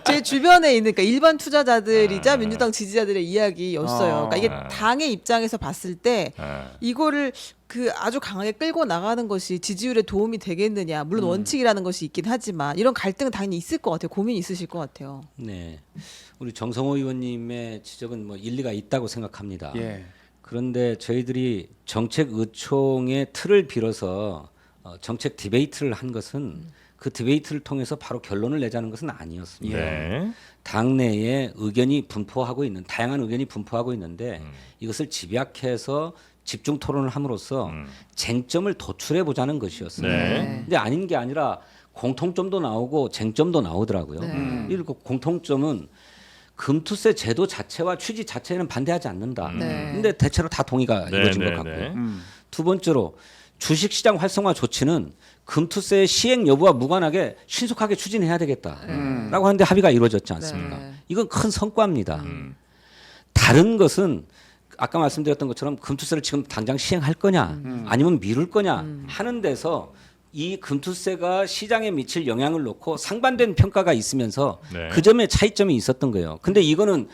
제 주변에 있는 그러니까 일반 투자자들이자 민주당 지지자들의 이야기였어요. 그러니까 이게 당의 입장에서 봤을 때 이거를 그 아주 강하게 끌고 나가는 것이 지지율에 도움이 되겠느냐. 물론 원칙이라는 것이 있긴 하지만 이런 갈등은 당연히 있을 것 같아요. 고민이 있으실 것 같아요. 네, 우리 정성호 의원님의 지적은 뭐 일리가 있다고 생각합니다. 예. 그런데 저희들이 정책 의총의 틀을 빌어서 정책 디베이트를 한 것은 그 디베이트를 통해서 바로 결론을 내자는 것은 아니었습니다. 네. 당내에 의견이 분포하고 있는 다양한 의견이 분포하고 있는데 이것을 집약해서 집중 토론을 함으로써 쟁점을 도출해 보자는 것이었어요. 네. 근데 아닌 게 아니라 공통점도 나오고 쟁점도 나오더라고요. 이 공통점은 금투세 제도 자체와 취지 자체는 반대하지 않는다. 네. 근데 대체로 다 동의가 네, 이루어진 네, 것 같고요. 네. 두 번째로 주식시장 활성화 조치는 금투세의 시행 여부와 무관하게 신속하게 추진해야 되겠다라고 하는데 합의가 이루어졌지 않습니까? 네. 이건 큰 성과입니다. 다른 것은 아까 말씀드렸던 것처럼 금투세를 지금 당장 시행할 거냐 아니면 미룰 거냐 하는 데서 이 금투세가 시장에 미칠 영향을 놓고 상반된 평가가 있으면서 네. 그 점에 차이점이 있었던 거예요. 근데 이거는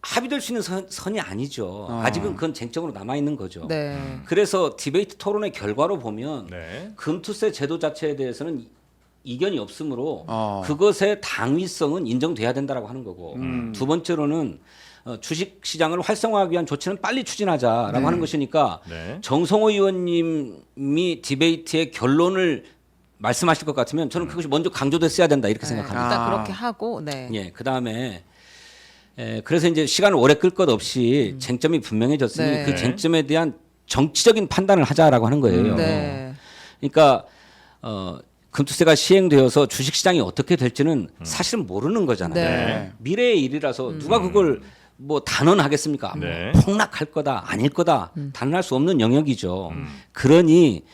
합의될 수 있는 선이 아니죠. 아직은 그건 쟁점으로 남아 있는 거죠. 네. 그래서 디베이트 토론의 결과로 보면 네. 금투세 제도 자체에 대해서는 이견이 없으므로 어. 그것의 당위성은 인정돼야 된다라고 하는 거고 두 번째로는 주식 시장을 활성화하기 위한 조치는 빨리 추진하자라고 하는 것이니까 네. 정성호 의원님이 디베이트의 결론을 말씀하실 것 같으면 저는 그것이 먼저 강조됐어야 된다 이렇게 생각합니다. 일단 아. 그렇게 하고 네. 예, 그 다음에 그래서 이제 시간을 오래 끌 것 없이 쟁점이 분명해졌으니 네. 그 쟁점에 대한 정치적인 판단을 하자라고 하는 거예요. 네. 그러니까 금투세가 시행되어서 주식시장이 어떻게 될지는 사실은 모르는 거잖아요. 네. 미래의 일이라서 누가 그걸 뭐 단언하겠습니까? 네. 뭐 폭락할 거다, 아닐 거다 단언할 수 없는 영역이죠. 그러니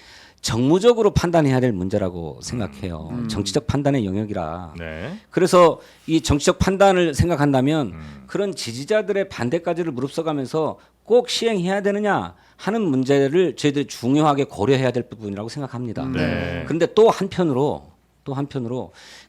정무적으로 판단해야 될 문제라고 생각해요. 정치적 판단의 영역이라. 네. 그래서 이 정치적 판단을 생각한다면 그런 지지자들의 반대까지를 무릅써가면서 꼭 시행해야 되느냐 하는 문제를 저희들이 중요하게 고려해야 될 부분이라고 생각합니다. 네. 그런데 또 한편으로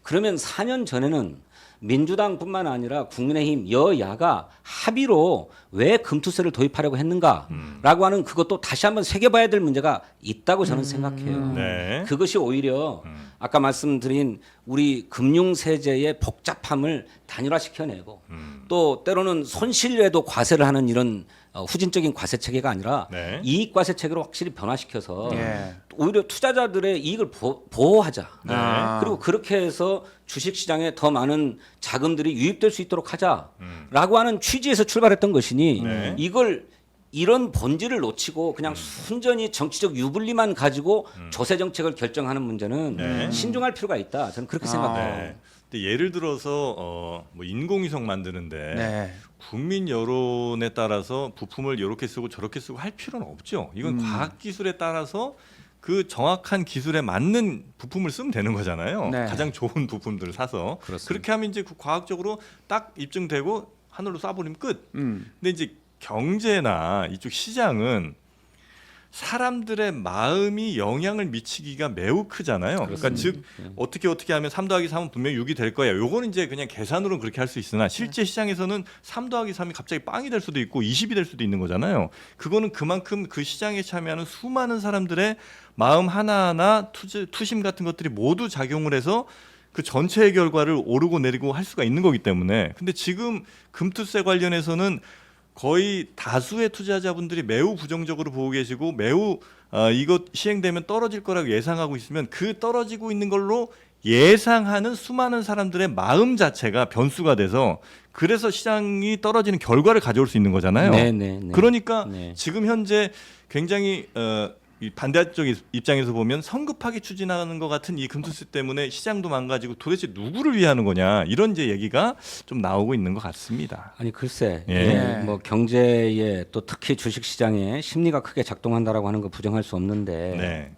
그러면 4년 전에는 민주당뿐만 아니라 국민의힘 여야가 합의로 왜 금투세를 도입하려고 했는가라고 하는 그것도 다시 한번 새겨봐야 될 문제가 있다고 저는 생각해요. 네. 그것이 오히려 아까 말씀드린 우리 금융세제의 복잡함을 단일화시켜내고 또 때로는 손실에도 과세를 하는 이런 후진적인 과세 체계가 아니라 네. 이익 과세 체계로 확실히 변화시켜서 예. 오히려 투자자들의 이익을 보호하자. 네. 그리고 그렇게 해서 주식시장에 더 많은 자금들이 유입될 수 있도록 하자라고 하는 취지에서 출발했던 것이니 네. 이걸 이런 본질을 놓치고 그냥 순전히 정치적 유불리만 가지고 조세 정책을 결정하는 문제는 네. 신중할 필요가 있다. 저는 그렇게 생각해요. 네. 근데 예를 들어서 뭐 인공위성 만드는데 네. 국민 여론에 따라서 부품을 이렇게 쓰고 저렇게 쓰고 할 필요는 없죠. 이건 과학 기술에 따라서 그 정확한 기술에 맞는 부품을 쓰면 되는 거잖아요. 네. 가장 좋은 부품들을 사서 그렇습니다. 그렇게 하면 이제 그 과학적으로 딱 입증되고 하늘로 쏴버리면 끝. 근데 이제 경제나 이쪽 시장은 사람들의 마음이 영향을 미치기가 매우 크잖아요. 그러니까 즉 어떻게 하면 3 더하기 3은 분명히 6이 될 거야. 요거는 이제 그냥 계산으로는 그렇게 할 수 있으나 실제 시장에서는 3 더하기 3이 갑자기 빵이 될 수도 있고 20이 될 수도 있는 거잖아요. 그거는 그만큼 그 시장에 참여하는 수많은 사람들의 마음 하나하나 투심 같은 것들이 모두 작용을 해서 그 전체의 결과를 오르고 내리고 할 수가 있는 거기 때문에. 근데 지금 금투세 관련해서는 거의 다수의 투자자분들이 매우 부정적으로 보고 계시고 매우 이것 시행되면 떨어질 거라고 예상하고 있으면 그 떨어지고 있는 걸로 예상하는 수많은 사람들의 마음 자체가 변수가 돼서 그래서 시장이 떨어지는 결과를 가져올 수 있는 거잖아요. 네. 그러니까 네. 지금 현재 굉장히 이 반대쪽 입장에서 보면 성급하게 추진하는 것 같은 이 금투세 때문에 시장도 망가지고 도대체 누구를 위하는 거냐 이런 이제 얘기가 좀 나오고 있는 것 같습니다. 아니 글쎄, 예. 예, 뭐 경제에 또 특히 주식시장에 심리가 크게 작동한다라고 하는 거 부정할 수 없는데 네.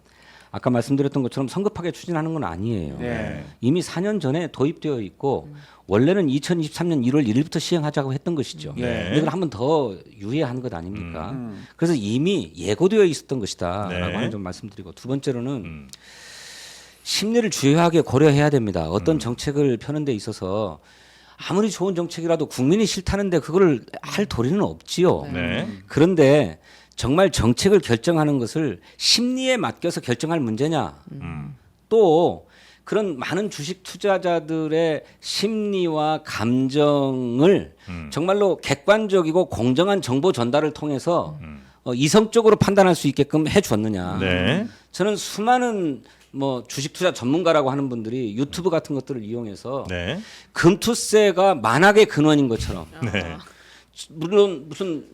아까 말씀드렸던 것처럼 성급하게 추진하는 건 아니에요. 네. 이미 4년 전에 도입되어 있고 원래는 2023년 1월 1일부터 시행하자고 했던 것이죠. 네. 근데 이걸 한 번 더 유예한 것 아닙니까? 그래서 이미 예고되어 있었던 것이다라고 네. 하는 점 말씀드리고 두 번째로는 심리를 주요하게 고려해야 됩니다. 어떤 정책을 펴는 데 있어서 아무리 좋은 정책이라도 국민이 싫다는데 그걸 할 도리는 없지요. 네. 그런데 정말 정책을 결정하는 것을 심리에 맡겨서 결정할 문제냐? 또 그런 많은 주식 투자자들의 심리와 감정을 정말로 객관적이고 공정한 정보 전달을 통해서 이성적으로 판단할 수 있게끔 해줬느냐? 네. 저는 수많은 뭐 주식 투자 전문가라고 하는 분들이 유튜브 같은 것들을 이용해서 네. 금투세가 만악의 근원인 것처럼 네. 물론 무슨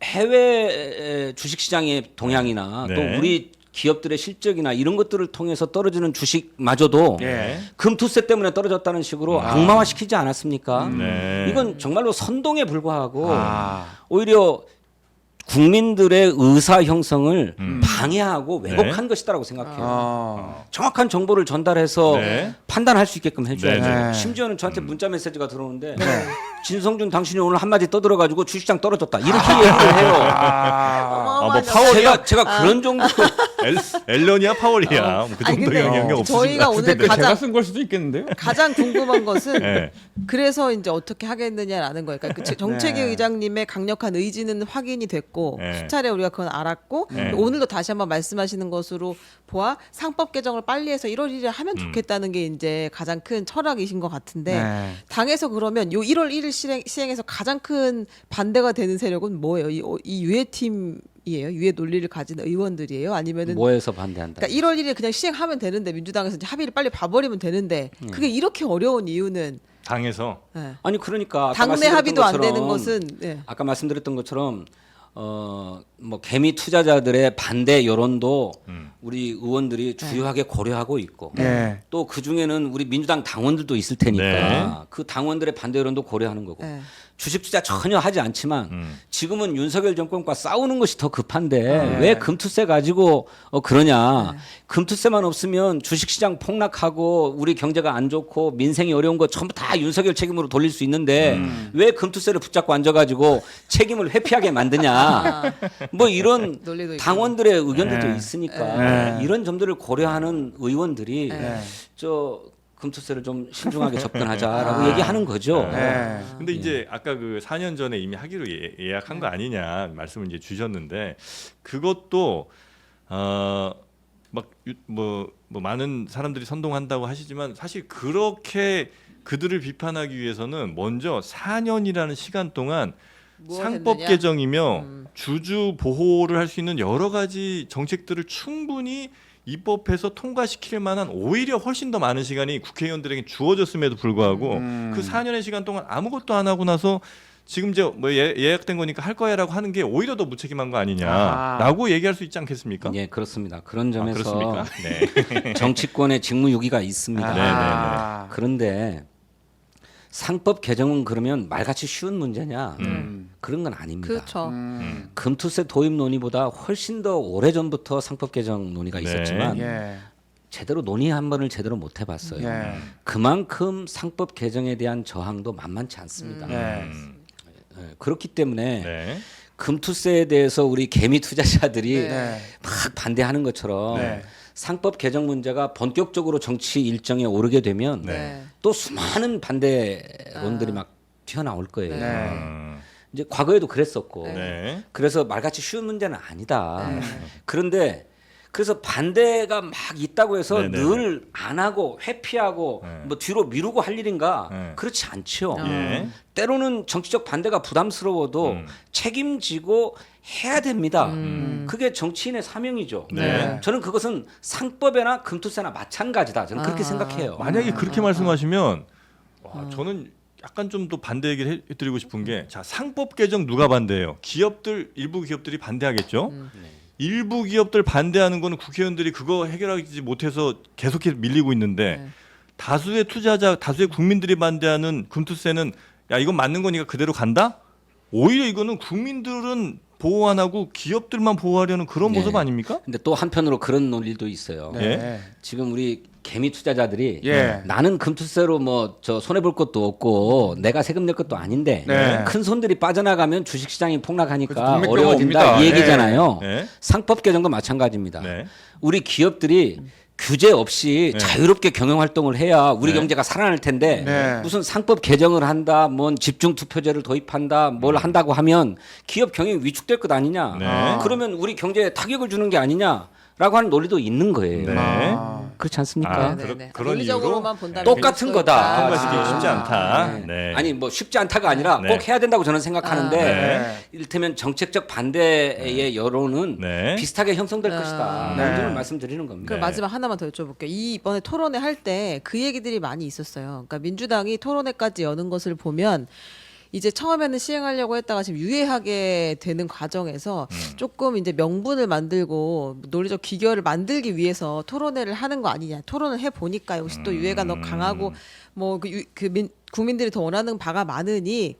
해외 주식 시장의 동향이나 네. 또 우리 기업들의 실적이나 이런 것들을 통해서 떨어지는 주식마저도 예. 금투세 때문에 떨어졌다는 식으로 악마화시키지 않았습니까? 네. 이건 정말로 선동에 불과하고 아. 오히려 국민들의 의사 형성을 방해하고 왜곡한 것이다라고 생각해요. 아. 정확한 정보를 전달해서 네. 판단할 수 있게끔 해줘야죠. 네. 심지어는 저한테 문자 메시지가 들어오는데 진성준 당신이 오늘 한마디 떠들어가지고 주식장 떨어졌다 이렇게 얘기를 해요. 뭐 파월이야? 제가 그런 정도 앨런이야 파월이야. 뭐 그 아니, 정도 근데 영향이 없으신 저희가 것 오늘 같은데. 제가 가장 쓴 걸 수도 있겠는데요. 가장 궁금한 것은 네. 그래서 이제 어떻게 하겠느냐라는 거예요. 그러니까 정책위 네. 의장님의 강력한 의지는 확인이 됐고 네. 수차례 우리가 그건 알았고 네. 오늘도 다시 한번 말씀하시는 것으로 보아 상법 개정을 빨리 해서 1월 1일에 하면 좋겠다는 게 이제 가장 큰 철학이신 것 같은데 네. 당에서 그러면 요 1월 1일 시행해서 가장 큰 반대가 되는 세력은 뭐예요? 이 유해팀 이에요? 유해 논리를 가진 의원들이에요? 아니면은 뭐해서 반대한다. 그러니까 1월 1일 그냥 시행하면 되는데 민주당에서 이제 합의를 빨리 봐버리면 되는데 그게 이렇게 어려운 이유는 당에서 예. 아니 그러니까 아까 당내 말씀드렸던 합의도 안 것처럼 되는 것은 예. 아까 말씀드렸던 것처럼 뭐 개미 투자자들의 반대 여론도 우리 의원들이 주요하게 고려하고 있고 네. 또 그 중에는 우리 민주당 당원들도 있을 테니까 네. 그 당원들의 반대 여론도 고려하는 거고 네. 주식 투자 전혀 하지 않지만 지금은 윤석열 정권과 싸우는 것이 더 급한데 왜 금투세 가지고 그러냐 금투세만 없으면 주식시장 폭락하고 우리 경제가 안 좋고 민생이 어려운 거 전부 다 윤석열 책임으로 돌릴 수 있는데 왜 금투세를 붙잡고 앉아가지고 책임을 회피하게 만드냐 뭐 이런 논리도 있고. 당원들의 의견들도 네. 있으니까 네. 이런 점들을 고려하는 의원들이 네. 저 금투세를 좀 신중하게 접근하자라고 얘기하는 거죠. 네. 근데 이제 아까 그 4년 전에 이미 하기로 예약한 거 아니냐 말씀을 이제 주셨는데 그것도 뭐 많은 사람들이 선동한다고 하시지만 사실 그렇게 그들을 비판하기 위해서는 먼저 4년이라는 시간 동안 뭐 상법 했느냐? 개정이며 주주 보호를 할 수 있는 여러 가지 정책들을 충분히 입법해서 통과시킬 만한 오히려 훨씬 더 많은 시간이 국회의원들에게 주어졌음에도 불구하고 그 4년의 시간 동안 아무것도 안 하고 나서 지금 이제 뭐 예약된 거니까 할 거야라고 하는 게 오히려 더 무책임한 거 아니냐라고 얘기할 수 있지 않겠습니까? 예, 그렇습니다. 그런 점에서 그렇습니까? 네. 정치권의 직무유기가 있습니다. 아. 그런데 상법 개정은 그러면 말같이 쉬운 문제냐? 그런 건 아닙니다. 그렇죠. 금투세 도입 논의보다 훨씬 더 오래전부터 상법 개정 논의가 네. 있었지만 예. 제대로 논의 한 번을 제대로 못 해봤어요. 예. 그만큼 상법 개정에 대한 저항도 만만치 않습니다. 예. 예, 그렇기 때문에 네. 금투세에 대해서 우리 개미 투자자들이 네. 막 반대하는 것처럼 네. 상법 개정 문제가 본격적으로 정치 일정에 오르게 되면 네. 또 수많은 반대론들이 막 튀어나올 거예요. 네. 이제 과거에도 그랬었고 네. 그래서 말같이 쉬운 문제는 아니다. 그런데 그래서 반대가 막 있다고 해서 네네네. 늘 안 하고 회피하고 네. 뭐 뒤로 미루고 할 일인가? 네. 그렇지 않죠. 예. 때로는 정치적 반대가 부담스러워도 책임지고 해야 됩니다. 그게 정치인의 사명이죠. 네. 저는 그것은 상법이나 금투세나 마찬가지다. 저는 그렇게 생각해요. 만약에 그렇게 말씀하시면 저는 약간 좀 더 반대 얘기를 해드리고 싶은 게 자 상법 개정 누가 반대해요? 기업들 일부 기업들이 반대하겠죠. 일부 기업들 반대하는 거는 국회의원들이 그거 해결하지 못해서 계속해서 밀리고 있는데 다수의 투자자, 다수의 국민들이 반대하는 금투세는 야 이건 맞는 거니까 그대로 간다? 오히려 이거는 국민들은 보호 안 하고 기업들만 보호하려는 그런 네. 모습 아닙니까? 근데 또 한편으로 그런 논리도 있어요. 네. 지금 우리 개미 투자자들이 예. 나는 금투세로 뭐 저 손해 볼 것도 없고 내가 세금 낼 것도 아닌데 네. 큰 손들이 빠져나가면 주식시장이 폭락하니까 그렇죠. 동맥경화 어려워진다 옵니다. 이 얘기잖아요. 네. 상법 개정도 마찬가지입니다. 네. 우리 기업들이 규제 없이 네. 자유롭게 경영 활동을 해야 우리 네. 경제가 살아날 텐데 네. 무슨 상법 개정을 한다, 뭔 집중 투표제를 도입한다, 뭘 한다고 하면 기업 경영이 위축될 것 아니냐? 네. 그러면 우리 경제에 타격을 주는 게 아니냐? 하는 논리도 있는 거예요. 네. 아. 그렇지 않습니까? 아, 그런 논리적으로만 본다면 똑같은 거다. 통과시키기 쉽지 않다. 네. 네. 아니 뭐 쉽지 않다가 아니라 네. 꼭 해야 된다고 저는 생각하는데 네. 이를테면 정책적 반대의 여론은 네. 비슷하게 형성될 것이다. 네. 이 점을 말씀드리는 겁니다. 그럼 마지막 하나만 더 여쭤볼게요. 이번에 토론회 할 때 그 얘기들이 많이 있었어요. 그러니까 민주당이 토론회까지 여는 것을 보면 이제 처음에는 시행하려고 했다가 지금 유예하게 되는 과정에서 조금 이제 명분을 만들고 논리적 기결을 만들기 위해서 토론회를 하는 거 아니냐. 토론을 해 보니까 역시 또 유예가 더 강하고 뭐 국민들이 더 원하는 바가 많으니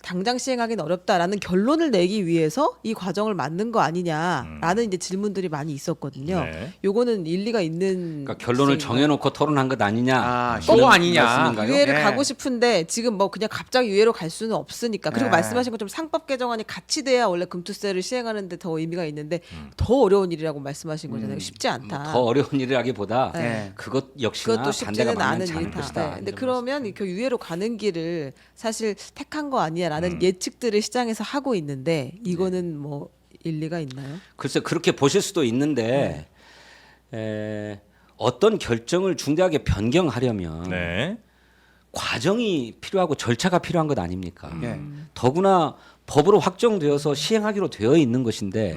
당장 시행하기는 어렵다라는 결론을 내기 위해서 이 과정을 만든 거 아니냐라는 이제 질문들이 많이 있었거든요. 네. 요거는 일리가 있는 그러니까 결론을 주장인가요? 정해놓고 토론한 것 아니냐? 아, 이런 또 아니냐. 말씀인가요? 유예를 네. 가고 싶은데 지금 뭐 그냥 갑자기 유예로 갈 수는 없으니까 그리고 네. 말씀하신 것처럼 상법 개정안이 같이 돼야 원래 금투세를 시행하는데 더 의미가 있는데 더 어려운 일이라고 말씀하신 거잖아요. 쉽지 않다. 더 어려운 일이라기보다 네. 그것 역시나 그것도 반대가 쉽지는 않은 만만치 않을 일이다. 것이다. 네. 근데 이런 그러면 그 유예로 가는 길을 사실 택한 거 아니야라는 예측들을 시장에서 하고 있는데 이거는 뭐 일리가 있나요? 글쎄 그렇게 보실 수도 있는데 어떤 결정을 중대하게 변경하려면 네. 과정이 필요하고 절차가 필요한 것 아닙니까? 예. 더구나 법으로 확정되어서 시행하기로 되어 있는 것인데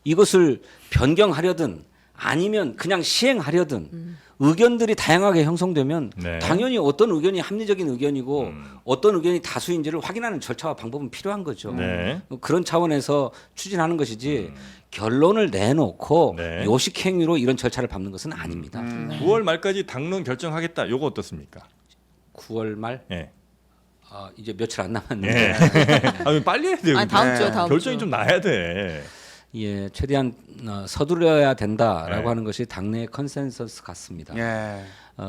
이것을 변경하려든 아니면 그냥 시행하려든 의견들이 다양하게 형성되면 네. 당연히 어떤 의견이 합리적인 의견이고 어떤 의견이 다수인지를 확인하는 절차와 방법은 필요한 거죠. 네. 그런 차원에서 추진하는 것이지 결론을 내놓고 네. 요식행위로 이런 절차를 밟는 것은 아닙니다. 9월 말까지 당론 결정하겠다. 요거 어떻습니까? 9월 말 예. 이제 며칠 안 남았는데 예. 아니 빨리 해야 돼요. 아니 다음 네. 주요, 다음 결정이 주. 좀 나야 돼. 예, 최대한 서두려야 된다라고 네. 하는 것이 당내의 컨센서스 같습니다. 예.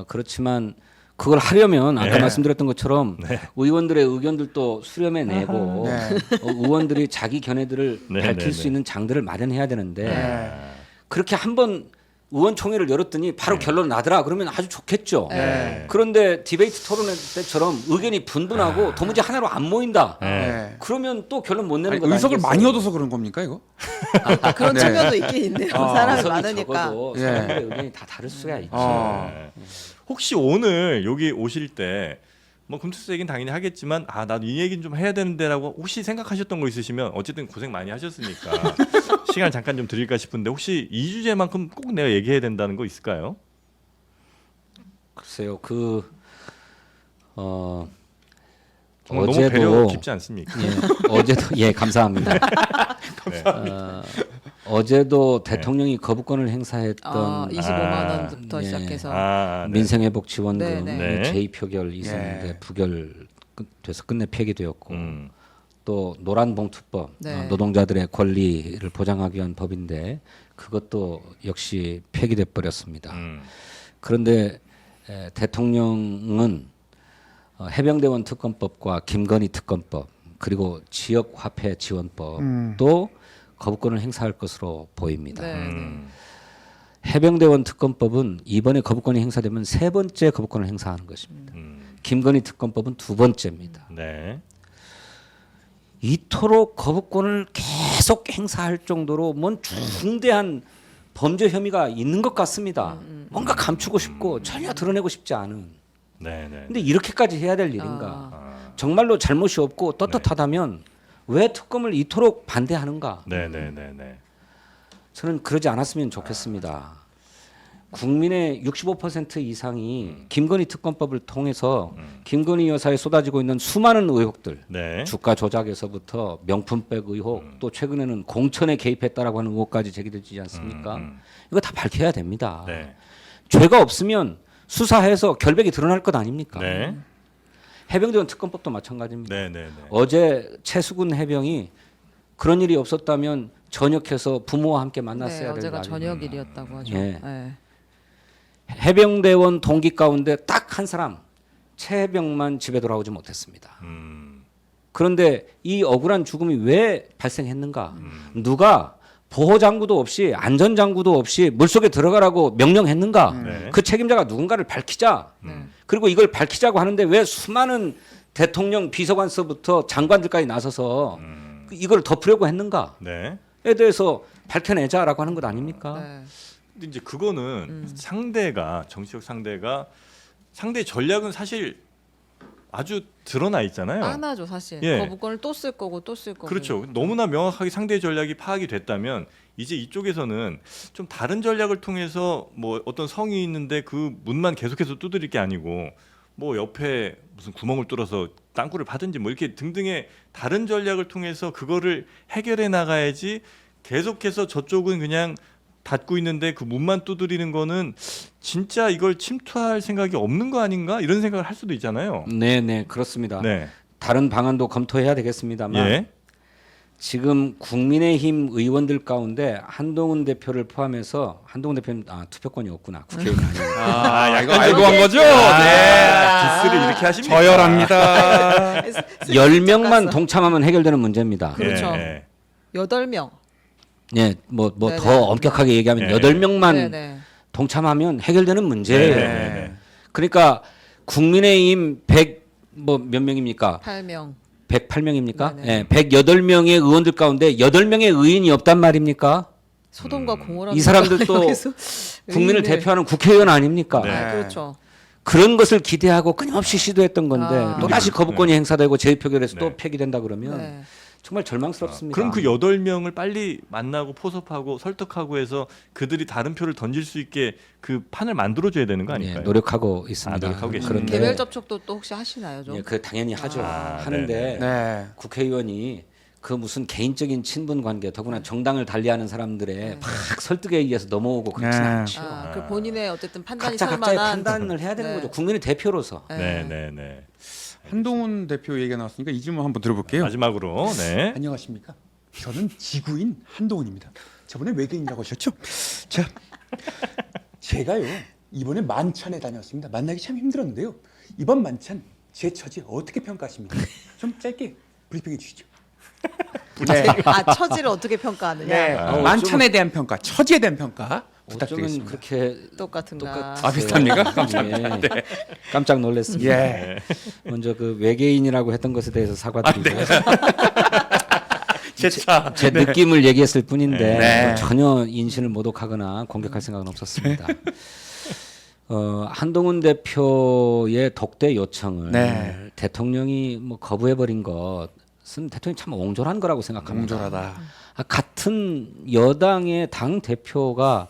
그렇지만 그걸 하려면 아까 네. 말씀드렸던 것처럼 네. 의원들의 의견들도 수렴해 내고 네. 의원들이 자기 견해들을 네, 밝힐 네, 수 네. 있는 장들을 마련해야 되는데 네. 그렇게 한번 의원총회를 열었더니 바로 결론 나더라 그러면 아주 좋겠죠. 네. 그런데 디베이트 토론회 때처럼 의견이 분분하고 도무지 하나로 안 모인다. 네. 예. 그러면 또 결론 못 내는 아니, 거 의석을 아니겠어요? 많이 얻어서 그런 겁니까 이거? 그런 네. 측면도 있긴 있네요. 사람이 의석이 많으니까. 적어도 예. 사람들의 의견이 다 다를 수가 있죠. 네. 혹시 오늘 여기 오실 때 뭐 금투세 얘기는 당연히 하겠지만 나도 이 얘기는 좀 해야 되는데라고 혹시 생각하셨던 거 있으시면 어쨌든 고생 많이 하셨으니까 시간 잠깐 좀 드릴까 싶은데 혹시 이 주제만큼 꼭 내가 얘기해야 된다는 거 있을까요? 글쎄요, 정말 너무 배려 어제도 깊지 않습니까? 어제도 감사합니다. 네. 어제도 대통령이 거부권을 행사했던 25만 원부터 예. 시작해서 네. 민생회복 지원금 네, 네. 제의 표결 있었는데 예. 부결돼서 끝내 폐기되었고 음. 또 노란봉투법 네. 노동자들의 권리를 보장하기 위한 법인데 그것도 역시 폐기돼 버렸습니다. 그런데 대통령은 해병대원 특검법과 김건희 특검법 그리고 지역화폐 지원법도 거부권을 행사할 것으로 보입니다. 네. 해병대원 특검법은 이번에 거부권이 행사되면 세 번째 거부권을 행사하는 것입니다. 김건희 특검법은 두 번째입니다. 네. 이토록 거부권을 계속 행사할 정도로 뭔 중대한 범죄 혐의가 있는 것 같습니다. 뭔가 감추고 싶고 전혀 드러내고 싶지 않은. 네. 네. 근데 이렇게까지 해야 될 일인가? 정말로 잘못이 없고 떳떳하다면 왜 특검을 이토록 반대하는가? 네. 저는 그러지 않았으면 좋겠습니다. 국민의 65% 이상이 김건희 특검법을 통해서 김건희 여사에 쏟아지고 있는 수많은 의혹들, 네. 주가 조작에서부터 명품백 의혹, 또 최근에는 공천에 개입했다라고 하는 의혹까지 제기되지 않습니까? 이거 다 밝혀야 됩니다. 네. 죄가 없으면 수사해서 결백이 드러날 것 아닙니까? 네. 해병대원 특검법도 마찬가지입니다. 네. 어제 최수근 해병이 그런 일이 없었다면 전역해서 부모와 함께 만났어야 네, 될 어제가 날입니다. 저녁일이었다고 하죠. 예. 네. 해병대원 동기 가운데 딱 한 사람 최해병만 집에 돌아오지 못했습니다. 그런데 이 억울한 죽음이 왜 발생했는가? 누가 보호장구도 없이 안전장구도 없이 물속에 들어가라고 명령했는가? 네. 그 책임자가 누군가를 밝히자. 그리고 이걸 밝히자고 하는데 왜 수많은 대통령 비서관서부터 장관들까지 나서서 이걸 덮으려고 했는가에 네. 대해서 밝혀내자라고 하는 것 아닙니까? 네. 근데 이제 그거는 상대가 정치적 상대가 상대 전략은 사실 아주 드러나 있잖아요. 뻔하죠 사실. 예. 거부권을 또 쓸 거고 또 쓸 거고. 그렇죠. 너무나 명확하게 상대 전략이 파악이 됐다면 이제 이쪽에서는 좀 다른 전략을 통해서 뭐 어떤 성이 있는데 그 문만 계속해서 두드릴 게 아니고 뭐 옆에 무슨 구멍을 뚫어서 땅굴을 파든지 뭐 이렇게 등등의 다른 전략을 통해서 그거를 해결해 나가야지 계속해서 저쪽은 그냥 닫고 있는데 그 문만 두드리는 거는 진짜 이걸 침투할 생각이 없는 거 아닌가 이런 생각을 할 수도 있잖아요. 네, 그렇습니다. 네. 다른 방안도 검토해야 되겠습니다만 예. 지금 국민의힘 의원들 가운데 한동훈 대표를 포함해서 한동훈 대표는 투표권이 없구나. 국회의원 아니니까. 아, 야, 이거 알고 한 거죠? 디스를 이렇게 하십니까? 저열합니다. 10명만 동참하면 해결되는 문제입니다. 그렇죠. 예. 8명. 예, 뭐 네네. 더 엄격하게 얘기하면 네. 8명만 네네. 동참하면 해결되는 문제예요. 네. 그러니까 국민의힘 100 뭐 몇 명입니까? 8명. 108명입니까? 네네. 예, 108명의 의원들 가운데 8명의 의인이 없단 말입니까? 소돔과 고모라. 이 사람들도 국민을 대표하는 국회의원 아닙니까? 네. 그렇죠. 그런 것을 기대하고 끊임없이 시도했던 건데 아. 또 다시 거부권이 행사되고 재표결에서 또 네. 폐기된다 그러면 네. 정말 절망스럽습니다. 그럼 그 8명을 빨리 만나고 포섭하고 설득하고 해서 그들이 다른 표를 던질 수 있게 그 판을 만들어줘야 되는 거 아닐까요? 예, 노력하고 있습니다. 노력하고 계십니다. 그런데 개별 접촉도 또 혹시 하시나요, 좀? 예, 그 당연히 하죠. 아, 하는데 네. 국회의원이 그 무슨 개인적인 친분 관계, 더구나 정당을 달리하는 사람들의 막 설득에 의해서 넘어오고 그렇지는 네. 않죠. 그 본인의 어쨌든 판단이 각자 설 각자의 만한 판단을 해야 되는 네. 거죠. 국민의 대표로서. 네, 네, 네. 한동훈 대표 얘기가 나왔으니까 이 질문 한번 들어볼게요. 마지막으로 네. 안녕하십니까? 저는 지구인 한동훈입니다. 저번에 외계인이라고 하셨죠? 자, 제가요 이번에 만찬에 다녔습니다. 만나기 참 힘들었는데요. 이번 만찬 제 처지 어떻게 평가하십니까? 좀 짧게 브리핑해 주시죠. 네. 처지를 어떻게 평가하느냐. 네. 만찬에 대한 평가, 처지에 대한 평가 어쩌면 부탁드리겠습니다. 그렇게 똑같은가. 아, 비슷합니까? 감사합니다. 깜짝 놀랐습니다. 예. 먼저 그 외계인이라고 했던 것에 대해서 사과드리고요. 제 느낌을 얘기했을 뿐인데 네. 뭐 전혀 인신을 모독하거나 공격할 생각은 없었습니다. 한동훈 대표의 독대 요청을 네. 대통령이 뭐 거부해버린 것은 대통령이 참 옹졸한 거라고 생각합니다. 옹졸하다. 같은 여당의 당 대표가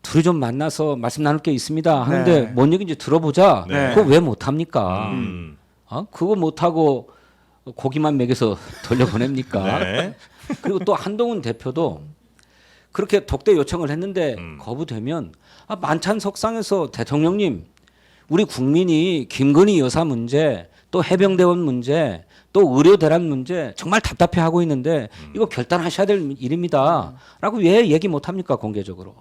둘이 좀 만나서 말씀 나눌 게 있습니다 하는데 네. 뭔 얘기인지 들어보자. 네. 그거 왜 못합니까? 음. 그거 못하고 고기만 먹여서 돌려보냅니까? 네. 그리고 또 한동훈 대표도 그렇게 독대 요청을 했는데 음. 거부되면 만찬석상에서 대통령님 우리 국민이 김건희 여사 문제 또 해병대원 문제 또 의료 대란 문제 정말 답답해하고 있는데 이거 결단하셔야 될 일입니다라고 왜 얘기 못합니까 공개적으로?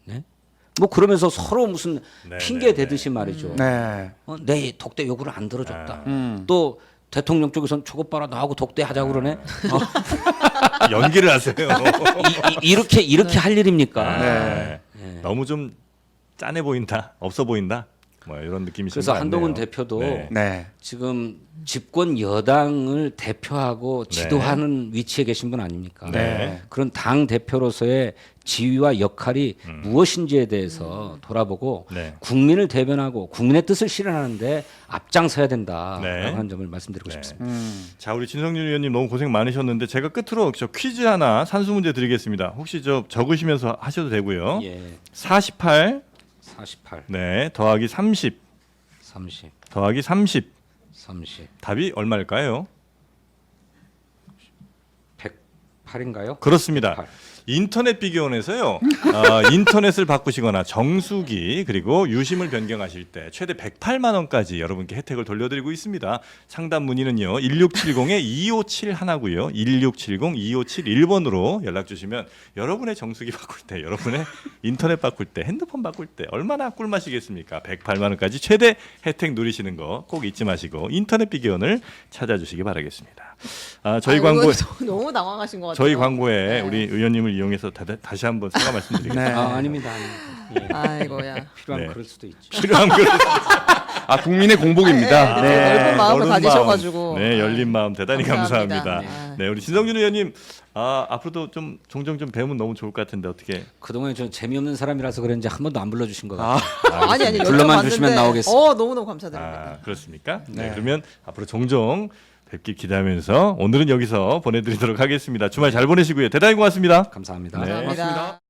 네? 뭐 그러면서 서로 무슨 네, 핑계 네, 대듯이 말이죠. 네. 내 독대 요구를 안 들어줬다. 아. 또 대통령 쪽에서는 저것 봐라 나하고 독대하자고 그러네. 연기를 하세요. 이렇게 할 일입니까? 네. 너무 좀 짠해 보인다, 없어 보인다, 뭐 이런 느낌이 좀 그래서 한동훈 같네요. 대표도 네. 네. 지금 집권 여당을 대표하고 지도하는 위치에 계신 분 아닙니까? 네. 그런 당 대표로서의 지위와 역할이 무엇인지에 대해서 돌아보고 네. 국민을 대변하고 국민의 뜻을 실현하는데 앞장서야 된다라고 네. 하는 점을 말씀드리고 네. 싶습니다. 자, 우리 진성준 의원님 너무 고생 많으셨는데 제가 끝으로 저 퀴즈 하나 산수 문제 드리겠습니다. 혹시 저 적으시면서 하셔도 되고요. 예, 48 48, 네 더하기 30 30, 더하기 30 30, 답이 얼마일까요? 108인가요? 그렇습니다. 108. 인터넷 비교원에서요. 인터넷을 바꾸시거나 정수기 그리고 유심을 변경하실 때 최대 108만 원까지 여러분께 혜택을 돌려드리고 있습니다. 상담 문의는요. 1670-2571고요. 1670-2571번으로 연락 주시면 여러분의 정수기 바꿀 때, 여러분의 인터넷 바꿀 때, 핸드폰 바꿀 때 얼마나 꿀맛이겠습니까? 108만 원까지 최대 혜택 누리시는 거 꼭 잊지 마시고 인터넷 비교원을 찾아주시기 바라겠습니다. 저희 광고 너무 당황하신 것 같아요. 저희 광고에 네. 우리 의원님을 이용해서 다시 한번 사과 말씀드리겠습니다. 아닙니다. 예. 아이고야. 필요하면 네. 그럴 수도 있죠. 필요한 그 아, 국민의 공복입니다. 네, 넓은 마음을 넓은 가지셔가지고. 마음, 네, 열린 마음 대단히 감사합니다. 감사합니다. 네. 네, 우리 신성준 의원님 앞으로도 좀 종종 좀 뵈면 너무 좋을 것 같은데 어떻게? 그동안 좀 재미없는 사람이라서 그런지 한 번도 안 불러주신 것 같아요. 아니 불러만 여쭤봤는데, 주시면 나오겠습니다. 너무너무 감사드립니다. 그렇습니까? 네, 그러면 앞으로 종종 뵙길 기대하면서 오늘은 여기서 보내드리도록 하겠습니다. 주말 잘 보내시고요. 대단히 고맙습니다. 감사합니다. 네. 감사합니다.